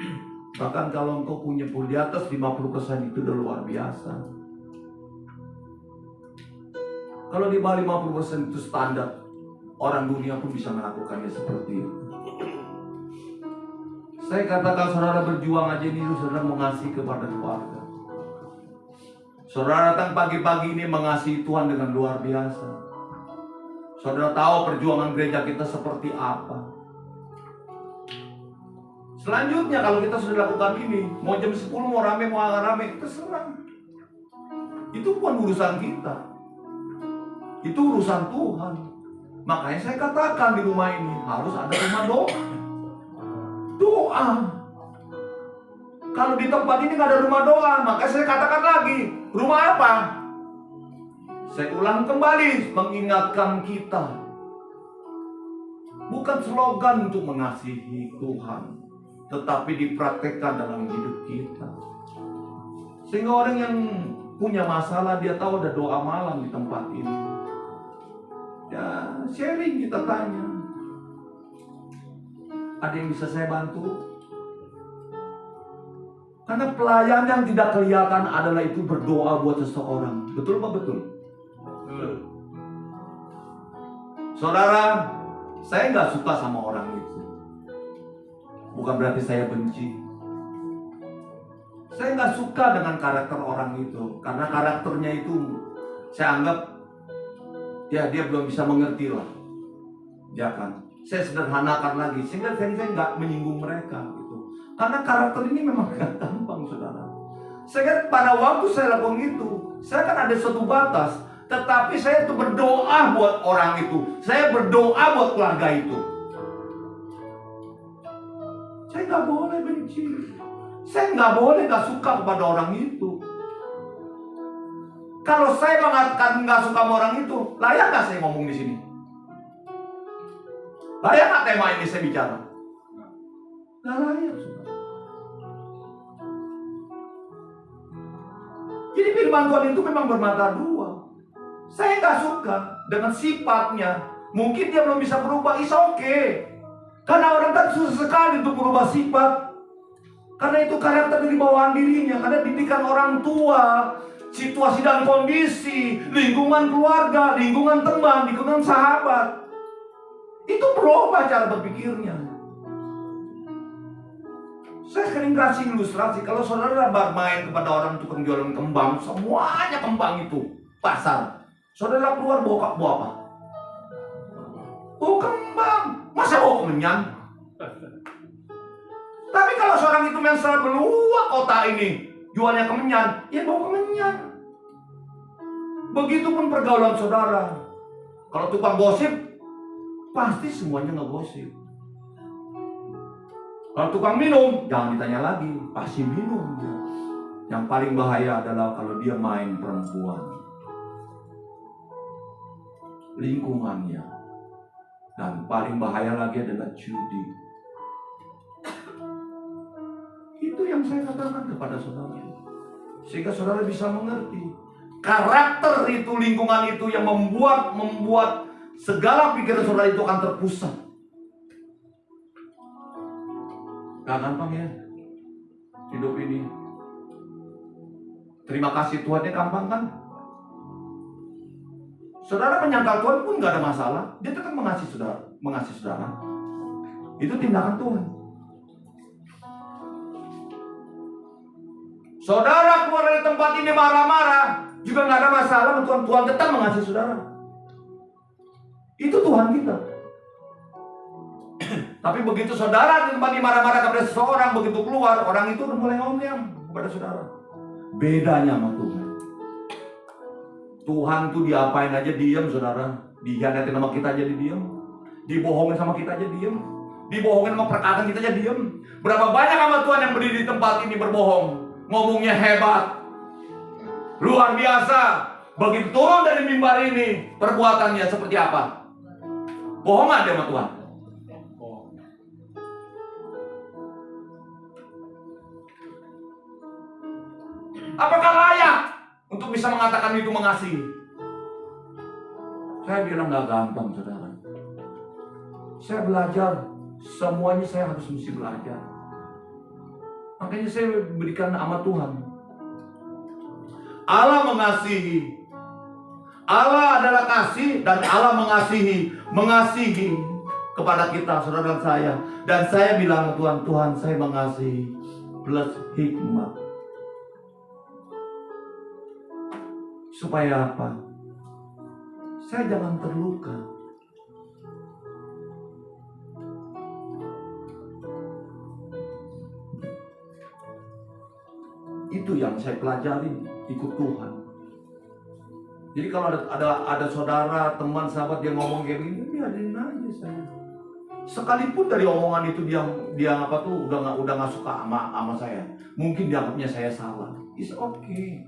[SPEAKER 2] bahkan kalau engkau punya di atas 50% itu udah luar biasa. Kalau di bawah 50% itu standar, orang dunia pun bisa melakukannya seperti itu. Saya katakan saudara berjuang aja ini, saudara mengasihi kepada keluarga. Saudara datang pagi-pagi ini mengasihi Tuhan dengan luar biasa. Saudara tahu perjuangan gereja kita seperti apa. Selanjutnya kalau kita sudah lakukan ini, mau jam 10, mau rame, mau agak rame, terserah. Itu bukan urusan kita. Itu urusan Tuhan. Makanya saya katakan di rumah ini harus ada rumah doa. Doa. Kalau di tempat ini nggak ada rumah doa, maka saya katakan lagi, rumah apa? Saya ulang kembali mengingatkan kita. Bukan slogan untuk mengasihi Tuhan, tetapi dipraktekkan dalam hidup kita. Sehingga orang yang punya masalah, dia tahu ada doa malam di tempat ini. Ya, sharing kita tanya. Ada yang bisa saya bantu? Karena pelayan yang tidak kelihatan adalah itu berdoa buat seseorang. Betul apa betul? Betul. Saudara, saya nggak suka sama orang itu. Bukan berarti saya benci. Saya nggak suka dengan karakter orang itu. Karena karakternya itu saya anggap ya dia belum bisa mengerti lah. Ya kan? Saya sederhanakan lagi sehingga saya nggak menyinggung mereka gitu. Karena karakter ini memang gak gampang, saudara. Saya kan pada waktu saya lakukan itu, saya kan ada satu batas. Tetapi saya itu berdoa buat orang itu. Saya berdoa buat keluarga itu. Saya nggak boleh benci. Saya nggak boleh nggak suka kepada orang itu. Kalau saya mengatakan nggak suka sama orang itu, layak nggak saya ngomong di sini? Layak nggak tema ini saya bicara? Nggak layak, saudara. Jadi firman Tuhan itu memang bermata dua. Saya nggak suka dengan sifatnya. Mungkin dia belum bisa berubah, is okay. Karena orang kan susah sekali untuk berubah sifat. Karena itu karakter dari bawaan dirinya. Karena didikan orang tua, situasi dan kondisi, lingkungan keluarga, lingkungan teman, lingkungan sahabat. Itu berubah cara berpikirnya. Saya sering kasih ilustrasi. Kalau saudara bermain kepada orang tukang jualan kembang, semuanya kembang itu pasar. Saudara keluar bawa apa? Bawa kembang. Masa bawa kemenyan? Tapi kalau seorang itu yang selalu meluak kota ini, jualnya kemenyan, ya bawa kemenyan. Begitupun pergaulan saudara. Kalau tukang gosip, pasti semuanya ngegosip. Kalau tukang minum, jangan ditanya lagi, pasti minum dia. Yang paling bahaya adalah kalau dia main perempuan. Lingkungannya. Dan paling bahaya lagi adalah judi. yang saya katakan kepada saudara, sehingga saudara bisa mengerti. Karakter itu, lingkungan itu yang membuat segala pikiran saudara itu akan terpusat. Gak gampang ya hidup ini. Terima kasih Tuhannya gampang kan? Saudara menyangkal Tuhan pun gak ada masalah. Dia tetap mengasihi saudara. Itu tindakan Tuhan. Saudara keluar dari tempat ini marah-marah, juga gak ada masalah. Tuhan tetap mengasihi saudara. Itu Tuhan kita. Tapi begitu saudara di tempat ini marah-marah kepada seseorang, begitu keluar, orang itu udah mulai ngomong kepada saudara. Bedanya sama Tuhan. Tuhan tuh diapain aja diam, saudara. Dihianatin sama kita aja diam. Dibohongin sama kita aja diam. Dibohongin sama perkataan kita aja diam. Berapa banyak sama Tuhan yang berdiri di tempat ini berbohong, ngomongnya hebat, luar biasa. Begitu turun dari mimbar ini, perbuatannya seperti apa? Bohongan dia sama Tuhan. Apakah layak untuk bisa mengatakan itu mengasihi? Saya bilang gak gampang, saudara. Saya belajar, semuanya saya harus mesti belajar. Makanya saya berikan nama Tuhan. Allah mengasihi. Allah adalah kasih dan Allah mengasihi kepada kita, saudara dan saya. Dan saya bilang ke Tuhan, Tuhan saya mengasihi plus hikmah. Supaya apa? Saya jangan terluka. Itu yang saya pelajari ikut Tuhan. Jadi kalau ada saudara, teman, sahabat dia ngomong kayak gini, biarin aja saya. Sekalipun dari omongan itu dia udah nggak suka sama saya. Mungkin dianggapnya saya salah. It's okay.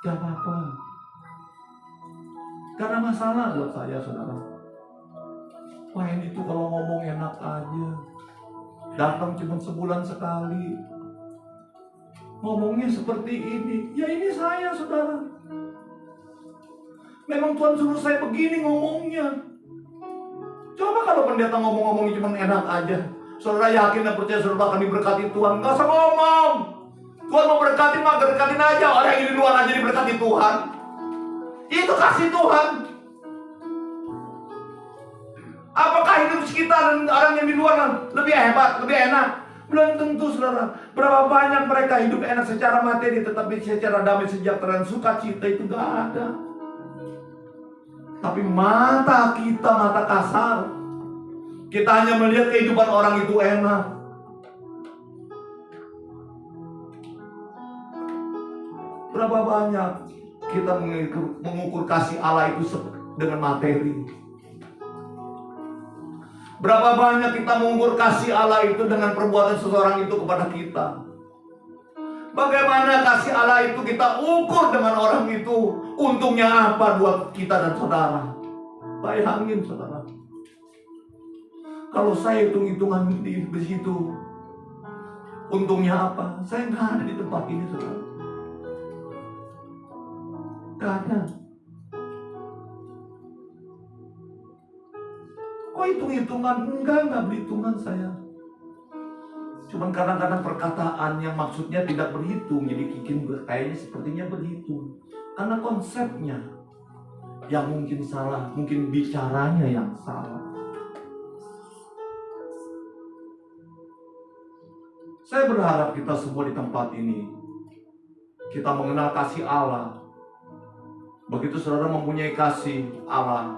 [SPEAKER 2] Gak apa-apa. Karena masalah buat saya, saudara. Wah, ini tuh kalau ngomong enak aja. Datang cuma sebulan sekali. Ngomongnya seperti ini. Ya ini saya, saudara. Memang Tuhan suruh saya begini ngomongnya. Coba kalau pendeta ngomong-ngomongnya cuma enak aja. Saudara yakin dan percaya saudara akan diberkati Tuhan. Gak usah ngomong. Tuhan mau berkati, mah berkatin aja. Orang yang di luar aja diberkati Tuhan. Itu kasih Tuhan. Apakah hidup sekitar dan orang yang di luar lebih hebat, lebih enak? Belum tentu, saudara. Berapa banyak mereka hidup enak secara materi, tetapi secara damai, sejahtera, dan sukacita itu gak ada. Tapi mata kita, mata kasar. Kita hanya melihat kehidupan orang itu enak. Berapa banyak kita mengukur kasih Allah itu dengan materi. Berapa banyak kita mengukur kasih Allah itu dengan perbuatan seseorang itu kepada kita. Bagaimana kasih Allah itu kita ukur dengan orang itu. Untungnya apa buat kita dan saudara? Bayangin, saudara. Kalau saya hitung-hitungan di situ, untungnya apa? Saya nggak ada di tempat ini, saudara. Nggak ada. Kok hitung-hitungan? Enggak berhitungan saya. Cuman kadang-kadang perkataan yang maksudnya tidak berhitung, jadi kayaknya sepertinya berhitung. Karena konsepnya yang mungkin salah, mungkin bicaranya yang salah. Saya berharap kita semua di tempat ini, kita mengenal kasih Allah. Begitu saudara mempunyai kasih Allah,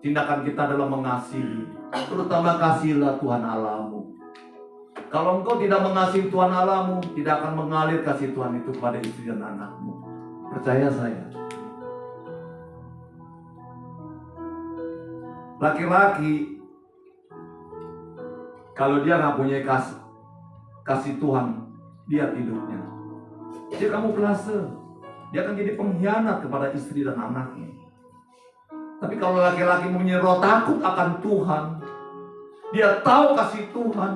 [SPEAKER 2] tindakan kita adalah mengasihi. Terutama kasihilah Tuhan Allahmu. Kalau engkau tidak mengasihi Tuhan Allahmu, tidak akan mengalir kasih Tuhan itu kepada istri dan anakmu. Percaya saya. Laki-laki, kalau dia nggak punya kasih Tuhan, dia hidupnya. Dia kamuflase. Dia akan jadi pengkhianat kepada istri dan anaknya. Tapi kalau laki-laki mempunyai roh takut akan Tuhan, dia tahu kasih Tuhan,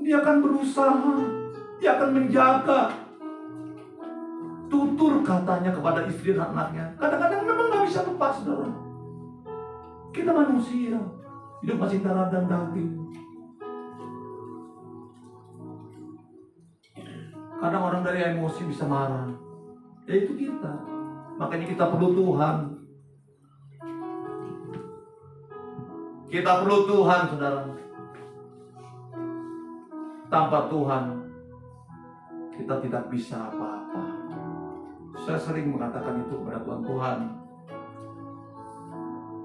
[SPEAKER 2] dia akan berusaha. Dia akan menjaga. Tutur katanya kepada istri dan anaknya. Kadang-kadang memang gak bisa lepas, saudara. Kita manusia, hidup masih darah dan daging. Kadang orang dari emosi bisa marah. Ya itu kita. Makanya kita perlu Tuhan. Kita perlu Tuhan, saudara. Tanpa Tuhan, kita tidak bisa apa-apa. Saya sering mengatakan itu kepada Tuhan. Tuhan,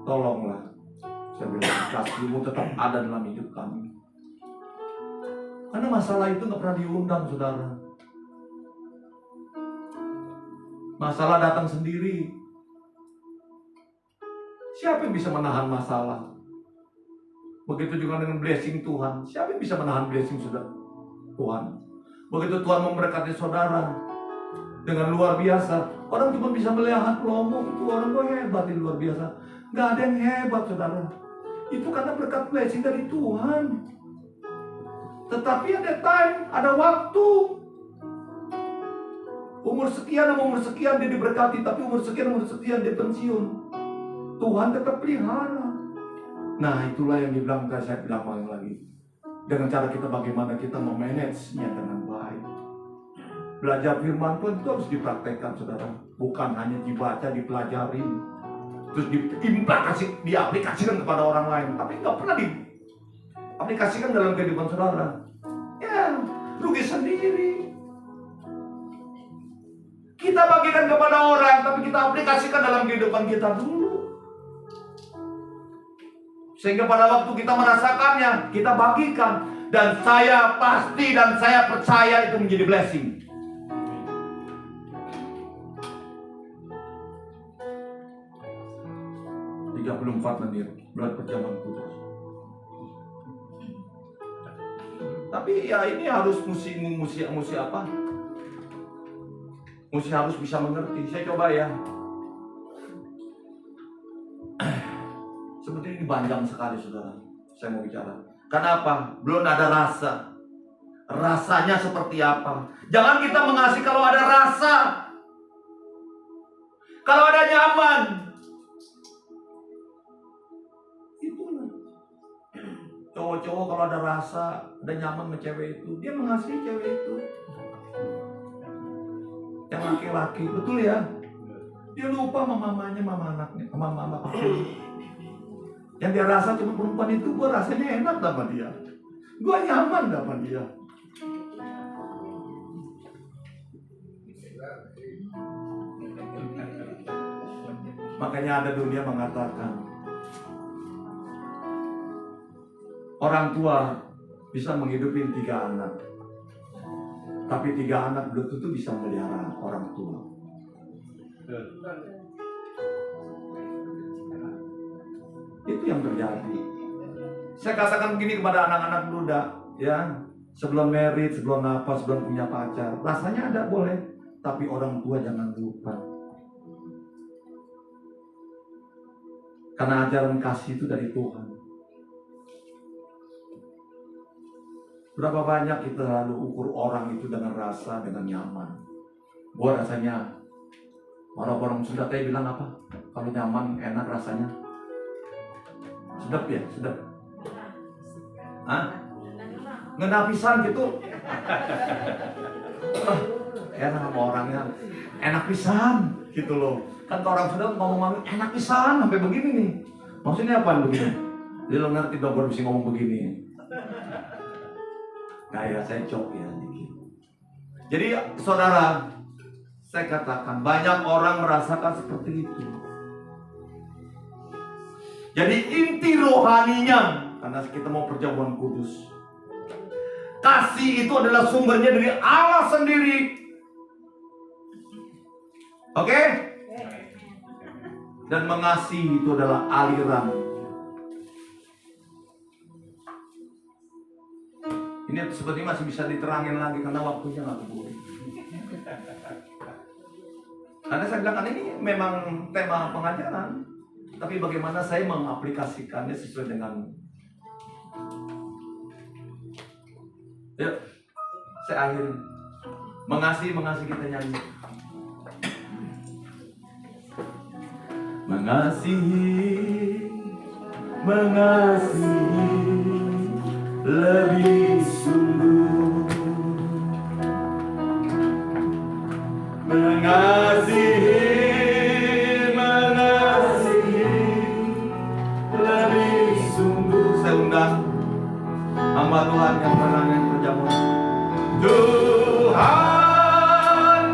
[SPEAKER 2] tolonglah. Saya bilang, kasih-Mu tetap ada dalam hidup kami. Karena masalah itu gak pernah diundang, saudara. Masalah datang sendiri. Siapa yang bisa menahan masalah? Begitu juga dengan blessing Tuhan. Siapa yang bisa menahan blessing Tuhan? Begitu Tuhan memberkati saudara dengan luar biasa, orang cuma bisa melihat ngomong, itu orang kok hebat, ini luar biasa. Gak ada yang hebat, saudara. Itu karena berkat blessing dari Tuhan. Tetapi ada time, ada waktu. Umur sekian dia diberkati, tapi umur sekian dia pensiun. Tuhan tetap pelihara. Nah, itulah yang dibilang, saya bilang lagi. Dengan cara kita bagaimana kita memanagenya dengan baik. Belajar firman Tuhan itu harus dipraktekkan, saudara. Bukan hanya dibaca, dipelajarin, terus diaplikasikan kepada orang lain. Tapi nggak pernah diaplikasikan dalam kehidupan saudara. Ya, rugi sendiri. Kita bagikan kepada orang, tapi kita aplikasikan dalam kehidupan kita dulu. Sehingga pada waktu kita merasakannya, kita bagikan. Dan saya pasti dan saya percaya itu menjadi blessing. menit bulan perjamuan kudus. Tapi ya ini harus mesti apa? Mesti harus bisa mengerti. Saya coba ya. Seperti ini panjang sekali, saudara. Saya mau bicara. Kenapa? Belum ada rasa. Rasanya seperti apa? Jangan kita mengasihi kalau ada rasa. Kalau ada nyaman. Itulah. Cowok-cowok kalau ada rasa, ada nyaman sama cewek itu, dia mengasihi cewek itu. Yang laki-laki, betul ya? Dia lupa sama mamanya, mama anaknya, sama mama papanya. Yang dia rasa cuma perempuan itu, gue rasanya enak sama dia. Gue nyaman sama dia. Makanya ada dunia mengatakan orang tua bisa menghidupi 3 anak, tapi 3 anak belum tentu bisa memelihara orang tua. Itu yang terjadi. Saya katakan begini kepada anak-anak muda, ya, sebelum married, sebelum apa, sebelum punya pacar, rasanya ada boleh, tapi orang tua jangan lupa. Karena ajaran kasih itu dari Tuhan. Berapa banyak kita lalu ukur orang itu dengan rasa, dengan nyaman. Gua rasanya, orang-orang Sunda teh bilang apa? Kalau nyaman, enak rasanya. Sedap ya, sedap. Hah? Ngena pisan gitu. Enak sama orangnya. Enak pisan gitu loh. Kan orang Sunda ngomong enak pisan sampai begini nih. Maksudnya apa begini? Jadi lo ngerti dong kalau bisa ngomong begini. Kayak saya cok ya dikit. Jadi saudara, saya katakan banyak orang merasakan seperti itu. Jadi inti rohaninya, karena kita mau perjamuan kudus, kasih itu adalah sumbernya dari Allah sendiri. Oke? Dan mengasihi itu adalah aliran. Ini sepertinya masih bisa diterangin lagi karena waktunya nggak boleh. Karena saya bilang kan ini memang tema pengajaran, tapi bagaimana saya mengaplikasikannya sesuai dengan. Ya, saya akhiri. Mengasihi kita nyanyi. Mengasihi lebih sungguh. Mengasihi lebih sungguh. Saya undang hamba Tuhan yang menangani kerja-Mu. Tuhan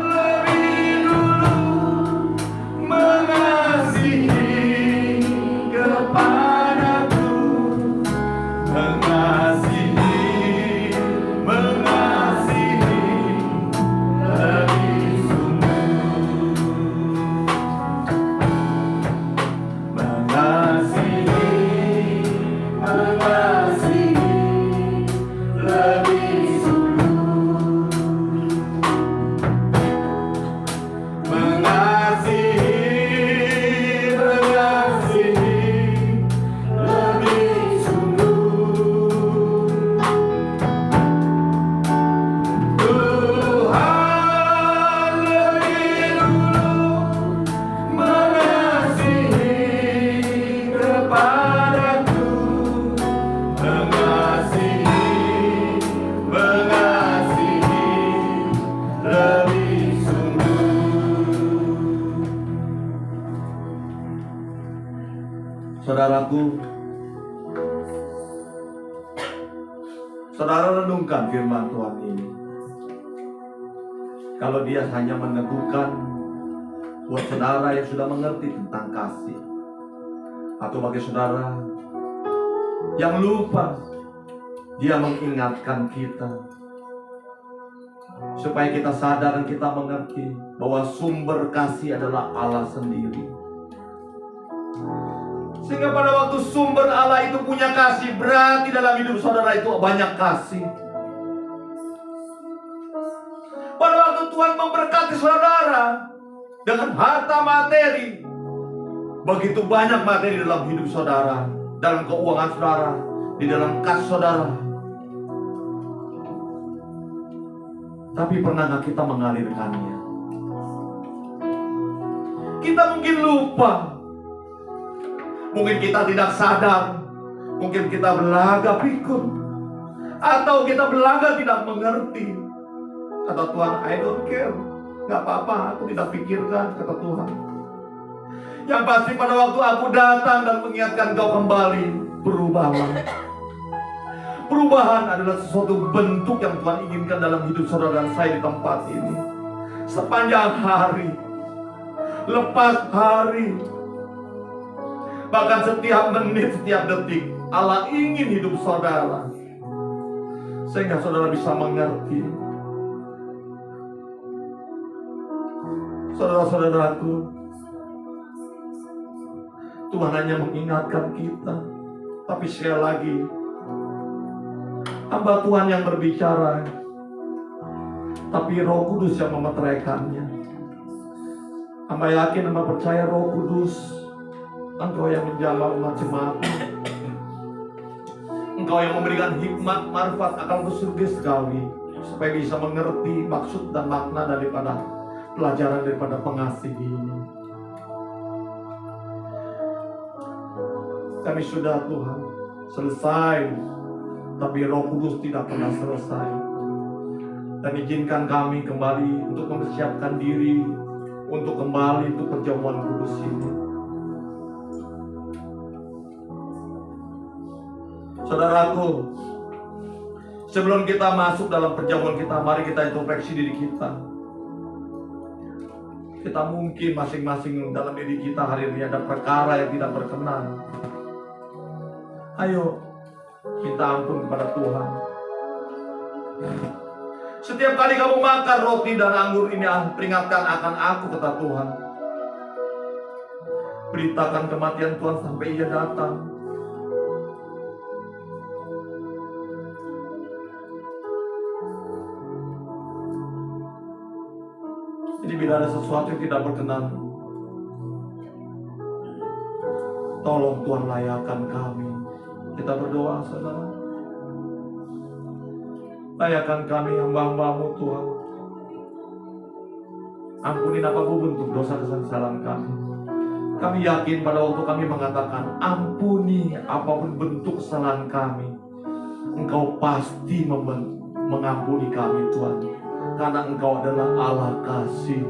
[SPEAKER 2] lebih dulu mengasihi kepadaku, mengasihi lebih sungguh, mengasihi lebih sungguh, mengasihi lebih sungguh. Tuhan lebih dulu mengasihi kepadaku, mengasihi lebih sungguh. Saudaraku, saudara renungkan firman Tuhan ini. Kalau dia hanya meneguhkan buat saudara yang sudah mengerti tentang kasih, atau bagi saudara yang lupa, dia mengingatkan kita supaya kita sadar dan kita mengerti bahwa sumber kasih adalah Allah sendiri. Sehingga pada waktu sumber Allah itu punya kasih, berarti dalam hidup saudara itu banyak kasih. Pada waktu Tuhan memberkati saudara dengan harta materi, begitu banyak materi dalam hidup saudara, dalam keuangan saudara, di dalam kas saudara. Tapi pernahkah kita mengalirkannya? Kita mungkin lupa, mungkin kita tidak sadar, mungkin kita belaga pikun, atau kita belaga tidak mengerti. Kata Tuhan, I don't care, gak apa-apa, aku tidak pikirkan, kata Tuhan. Yang pasti pada waktu aku datang dan mengingatkan kau kembali, berubahlah. Perubahan adalah sesuatu bentuk yang Tuhan inginkan dalam hidup saudara dan saya di tempat ini. Sepanjang hari, lepas hari, bahkan setiap menit, setiap detik, Allah ingin hidup saudara, sehingga saudara bisa mengerti. Saudara-saudaraku, Tuhan hanya mengingatkan kita. Tapi sekali lagi, hamba Tuhan yang berbicara, tapi Roh Kudus yang memeteraikannya. Hamba yakin, hamba percaya Roh Kudus, Engkau yang menjamah umat jemaat, Engkau yang memberikan hikmat, manfaat, akal bersurga sekali, supaya bisa mengerti maksud dan makna daripada pelajaran daripada pengasih ini. Kami sudah, Tuhan, selesai, tapi Roh Kudus tidak pernah selesai. Dan izinkan kami kembali untuk mempersiapkan diri untuk kembali untuk perjamuan kudus ini. Saudaraku, sebelum kita masuk dalam perjamuan kita, mari kita introspeksi diri kita. Kita mungkin masing-masing dalam diri kita hari ini ada perkara yang tidak berkenan. Ayo, minta ampun kepada Tuhan. Setiap kali kamu makan roti dan anggur ini, peringatkan akan aku, kata Tuhan. Beritakan kematian Tuhan sampai Ia datang. Jadi bila ada sesuatu yang tidak berkenan, tolong Tuhan layakan kami. Kita berdoa, saudara. Layakan kami hamba-hamba-Mu, Tuhan. Ampuni apapun bentuk dosa kesalahan kami. Kami yakin pada waktu kami mengatakan ampuni apapun bentuk kesalahan kami, Engkau pasti mengampuni kami Tuhan. Karena Engkau adalah Allah kasih,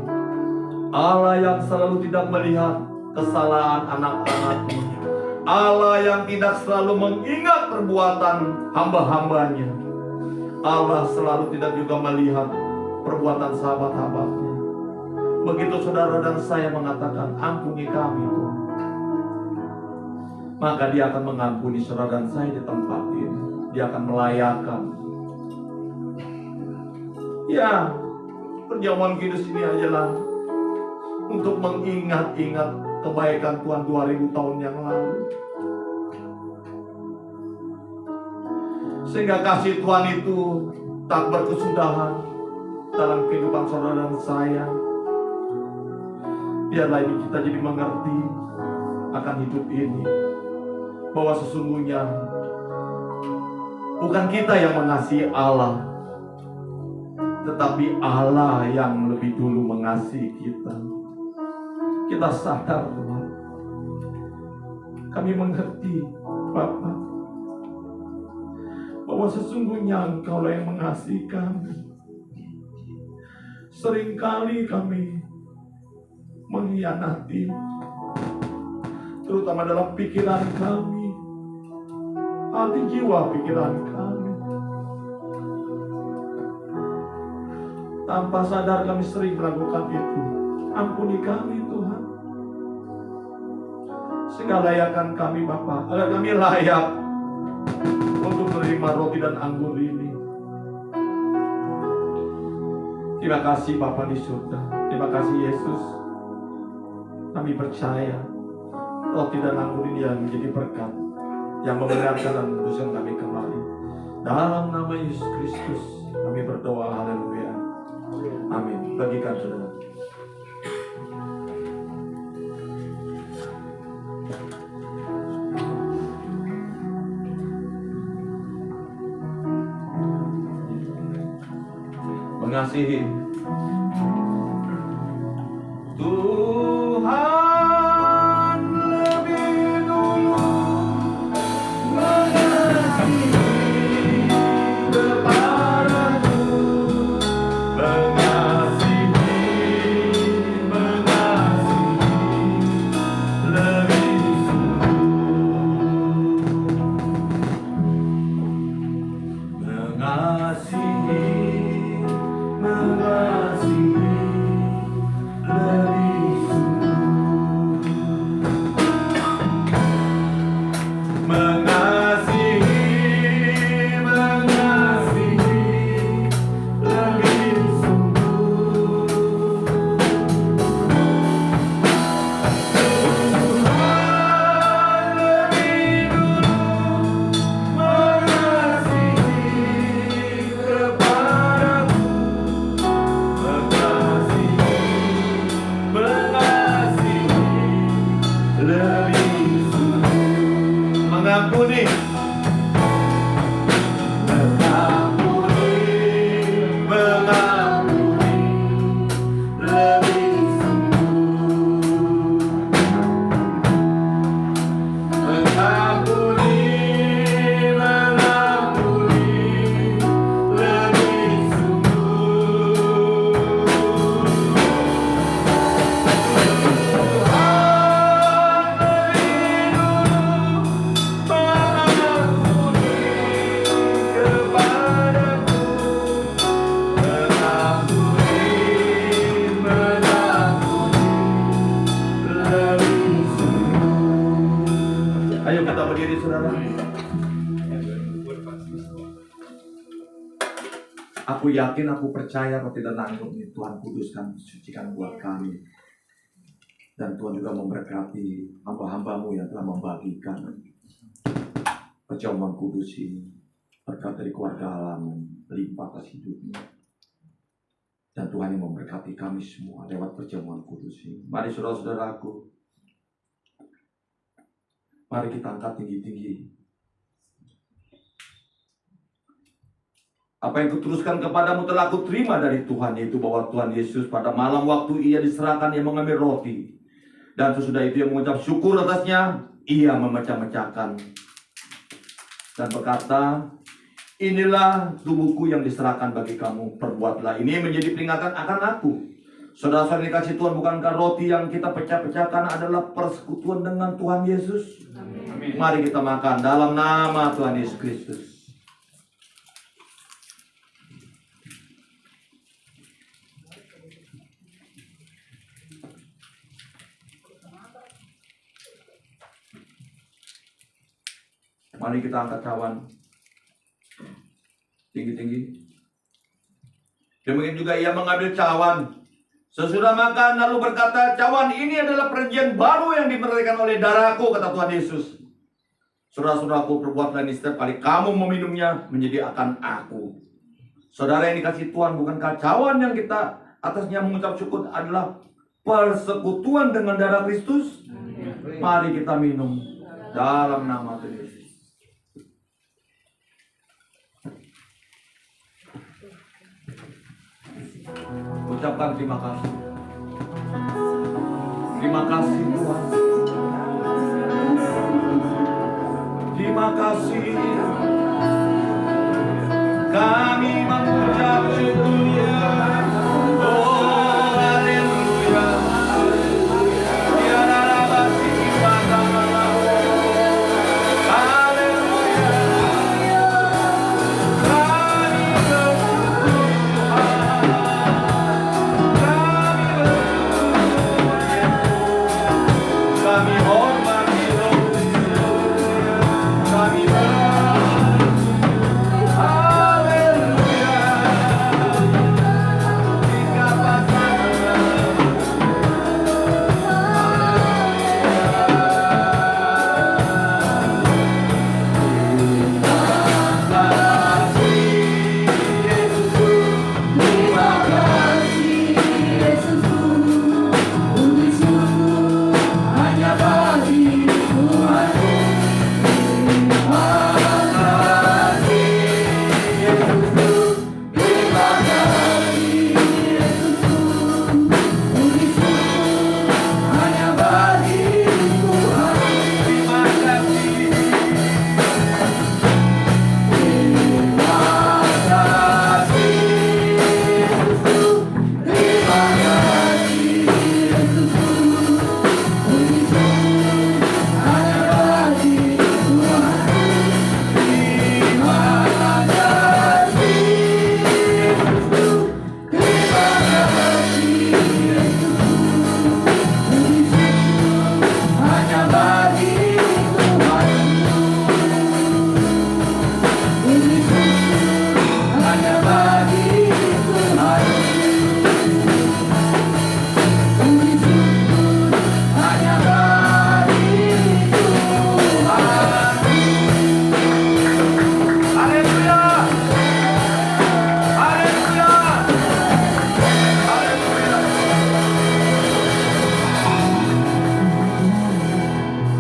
[SPEAKER 2] Allah yang selalu tidak melihat kesalahan anak-anak-Nya, Allah yang tidak selalu mengingat perbuatan hamba-hambanya, Allah selalu tidak juga melihat perbuatan sahabat-sahabatnya. Begitu saudara dan saya mengatakan ampuni kami Tuhan, maka Dia akan mengampuni saudara dan saya di tempat ini. Dia akan melayakkan. Ya, perjamuan kudus ini adalah untuk mengingat-ingat kebaikan Tuhan 2000 tahun yang lalu. Sehingga kasih Tuhan itu tak berkesudahan dalam kehidupan saudara dan saya. Biarlah ini kita jadi mengerti akan hidup ini, bahwa sesungguhnya bukan kita yang mengasihi Allah, tetapi Allah yang lebih dulu mengasihi kita. Kita sadar Tuhan, kami mengerti Bapa, bahwa sesungguhnya Engkau yang mengasihi kami. Seringkali kami mengkhianati, terutama dalam pikiran kami, hati jiwa pikiran kami. Tanpa sadar kami sering melakukan itu. Ampuni kami Tuhan, sehingga layakkan kami Bapa, agar kami layak untuk menerima roti dan anggur ini. Terima kasih Bapa di surga. Terima kasih Yesus. Kami percaya roti dan anggur ini yang menjadi berkat, yang membenarkan dan menuduskan kami kembali. Dalam nama Yesus Kristus kami berdoa, haleluya, amin. Bagikan saudara. Mengasihi Tuhan lebih dulu, mengasihi kepadaku, mengasihi lebih sungguh, mengasihi mengampuni, lebih Ayo kita berdiri saudara. Aku yakin, aku percaya roti dan anggur ini Tuhan kuduskan, sucikan buat kami. Dan Tuhan juga memberkati hamba-hambamu yang telah membagikan perjamuan kudus ini. Berkat dari keluarga Allah melimpah kasih hidupnya. Dan Tuhan yang memberkati kami semua lewat perjamuan kudus ini. Mari saudara-saudaraku, mari kita angkat tinggi-tinggi. Apa yang kuteruskan kepadamu telah kuterima dari Tuhan, yaitu bahwa Tuhan Yesus pada malam waktu ia diserahkan, ia mengambil roti. Dan sesudah itu ia mengucap syukur atasnya, ia memecah-mecahkan. Dan berkata, inilah tubuhku yang diserahkan bagi kamu, perbuatlah ini menjadi peringatan akan aku. Saudara-saudara dikasih Tuhan, bukankah roti yang kita pecah-pecahkan adalah persekutuan dengan Tuhan Yesus? Amin. Mari kita makan dalam nama Tuhan Yesus Kristus. Mari kita angkat cawan tinggi-tinggi. Demikian juga ia mengambil cawan sesudah makan, lalu berkata, cawan ini adalah perjanjian baru yang dimerintahkan oleh darahku, kata Tuhan Yesus. Saudara-saudaraku, perbuatlah ini setiap kali kamu meminumnya menjadi akan aku. Saudara yang dikasih Tuhan, bukankah cawan yang kita atasnya mengucap syukur adalah persekutuan dengan darah Kristus? Mari kita minum dalam nama Tuhan Yesus. Ucapkan terima kasih. Terima kasih Tuhan. Terima kasih. Kami mengucap syukur. Oh, haleluya. Tiada basi ibadah. Haleluya. Kami bersyukur Tuhan. Kami hormati kami haleluya. Jika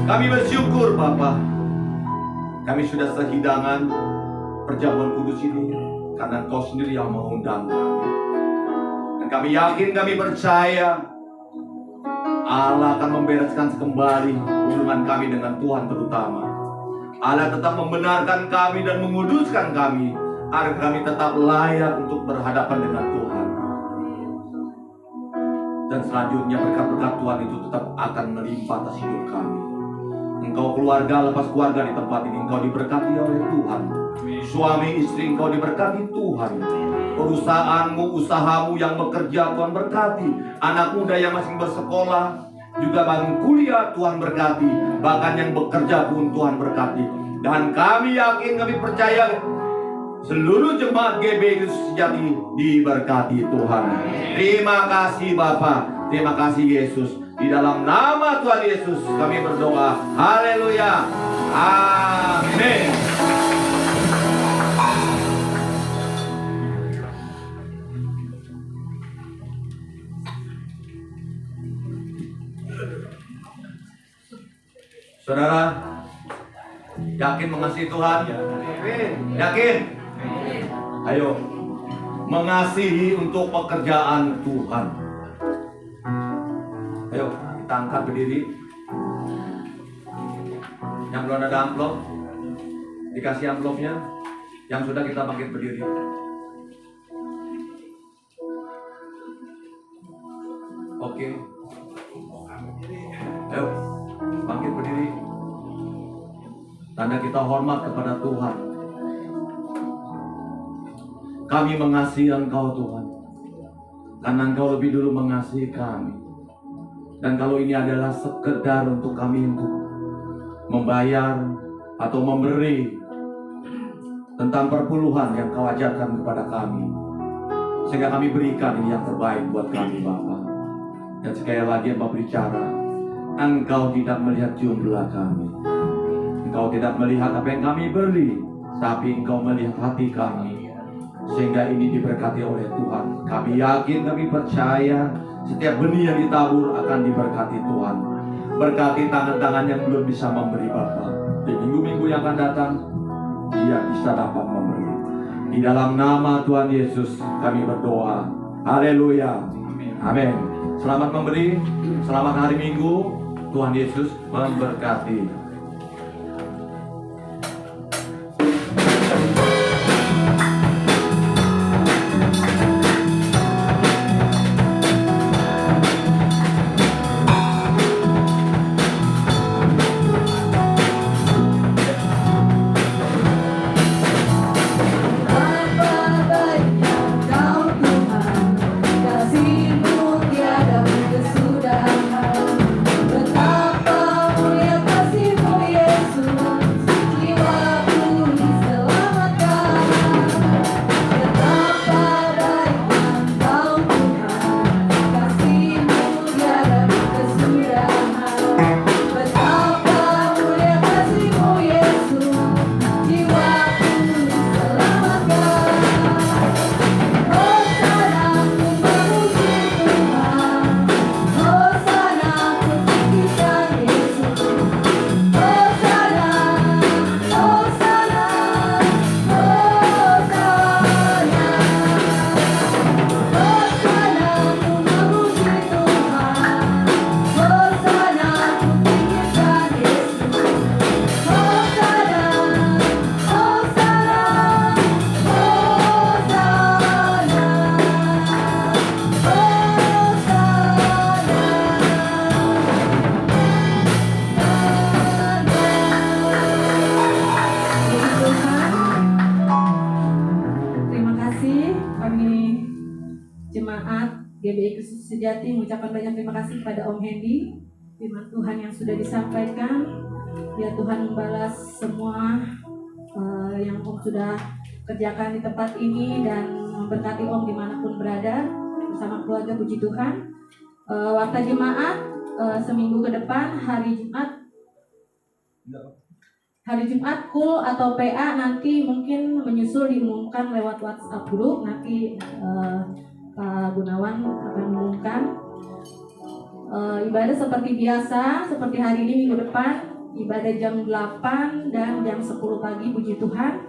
[SPEAKER 2] kami bersyukur Bapa, kami sudah sehidangan perjamuan kudus ini karena Engkau sendiri yang mengundang kami. Dan kami yakin, kami percaya Allah akan membereskan kembali hubungan kami dengan Tuhan terutama. Allah tetap membenarkan kami dan menguduskan kami agar kami tetap layak untuk berhadapan dengan Tuhan. Dan selanjutnya berkat-berkat Tuhan itu tetap akan melimpah atas hidup kami. Engkau keluarga, lepas keluarga di tempat ini, engkau diberkati oleh Tuhan. Suami istri engkau diberkati Tuhan. Perusahaanmu, usahamu yang bekerja Tuhan berkati. Anak muda yang masih bersekolah, juga bangun kuliah Tuhan berkati. Bahkan yang bekerja pun Tuhan berkati. Dan kami yakin, kami percaya seluruh jemaat GBI Sejati diberkati Tuhan. Terima kasih Bapa, terima kasih Yesus. Di dalam nama Tuhan Yesus kami berdoa. Haleluya. Amin. Saudara, yakin mengasihi Tuhan? Yakin? Ayo, mengasihi untuk pekerjaan Tuhan. Ayo, kita angkat berdiri. Yang belum ada amplop, dikasih amplopnya. Yang sudah, kita bangkit berdiri. Oke. Ayo, bangkit berdiri. Tanda kita hormat kepada Tuhan. Kami mengasihi Engkau Tuhan, karena Engkau lebih dulu mengasihi kami. Dan kalau ini adalah sekedar untuk kami untuk membayar atau memberi tentang perpuluhan yang Kau ajarkan kepada kami, sehingga kami berikan ini yang terbaik buat kami, Bapa. Dan sekali lagi Bapak bicara, Engkau tidak melihat jumlah kami, Engkau tidak melihat apa yang kami beri, tapi Engkau melihat hati kami. Sehingga ini diberkati oleh Tuhan. Kami yakin, kami percaya setiap benih yang ditabur akan diberkati Tuhan. Berkati tangan-tangan yang belum bisa memberi Bapa. Di minggu-minggu yang akan datang, dia bisa dapat memberi. Di dalam nama Tuhan Yesus kami berdoa. Haleluya. Amin. Selamat memberi, selamat hari Minggu. Tuhan Yesus memberkati. GBI Kristus Sejati mengucapkan banyak terima kasih kepada Om Hendy, firman Tuhan yang sudah disampaikan. Ya Tuhan membalas semua yang Om sudah kerjakan di tempat ini dan memberkati Om dimanapun berada bersama keluarga. Puji Tuhan. Waktu jemaat seminggu ke depan hari Jumat KUL atau PA nanti mungkin menyusul diumumkan lewat WhatsApp group. Nanti Pak Gunawan akan mengumumkan. Ibadah seperti biasa, seperti hari ini minggu depan, ibadah jam 8 dan jam 10 pagi. Puji Tuhan.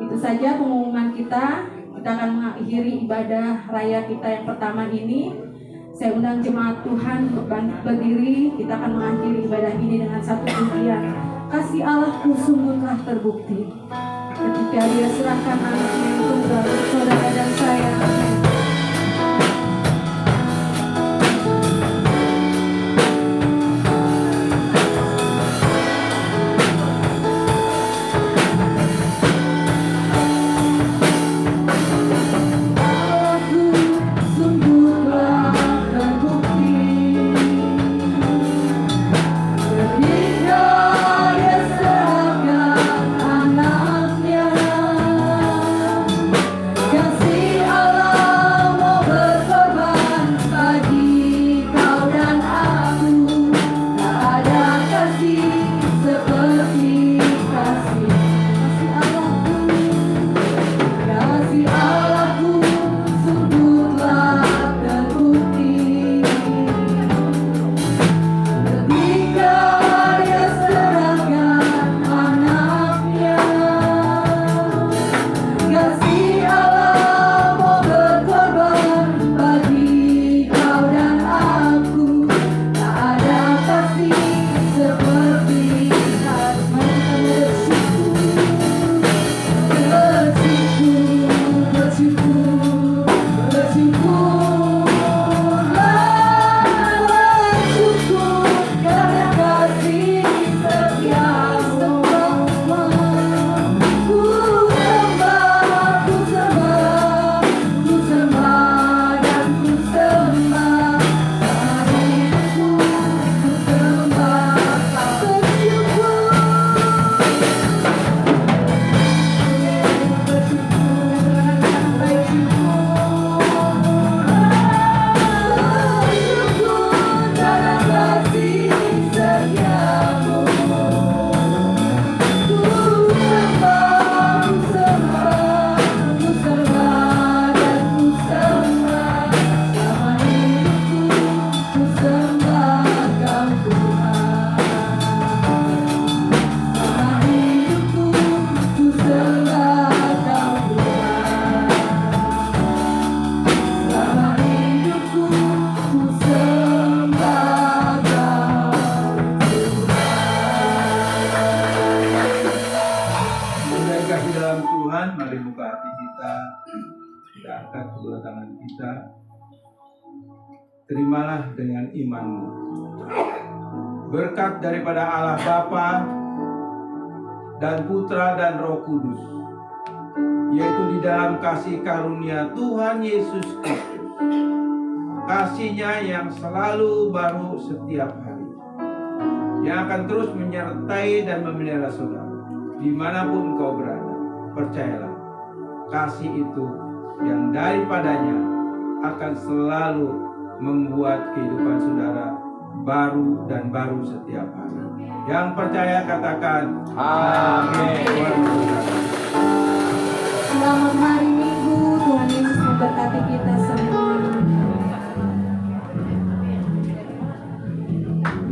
[SPEAKER 2] Itu saja pengumuman kita. Kita akan mengakhiri ibadah raya kita yang pertama ini. Saya undang jemaat Tuhan untuk bangkit berdiri. Kita akan mengakhiri ibadah ini dengan satu pujian. Kasih Allahku sungguh telah terbukti ketika Dia serahkan anaknya yang tunggal untuk saudara dan saya.
[SPEAKER 4] kita angkat kedua tangan kita. Terimalah dengan imanmu. Berkat daripada Allah Bapa dan Putra dan Roh Kudus, yaitu di dalam kasih karunia Tuhan Yesus Kristus, kasih-Nya yang selalu baru setiap hari, yang akan terus menyertai dan memelihara saudara dimanapun kau berada. Percayalah, kasih itu yang daripadanya akan selalu membuat kehidupan saudara baru dan baru setiap hari. Yang percaya katakan amin.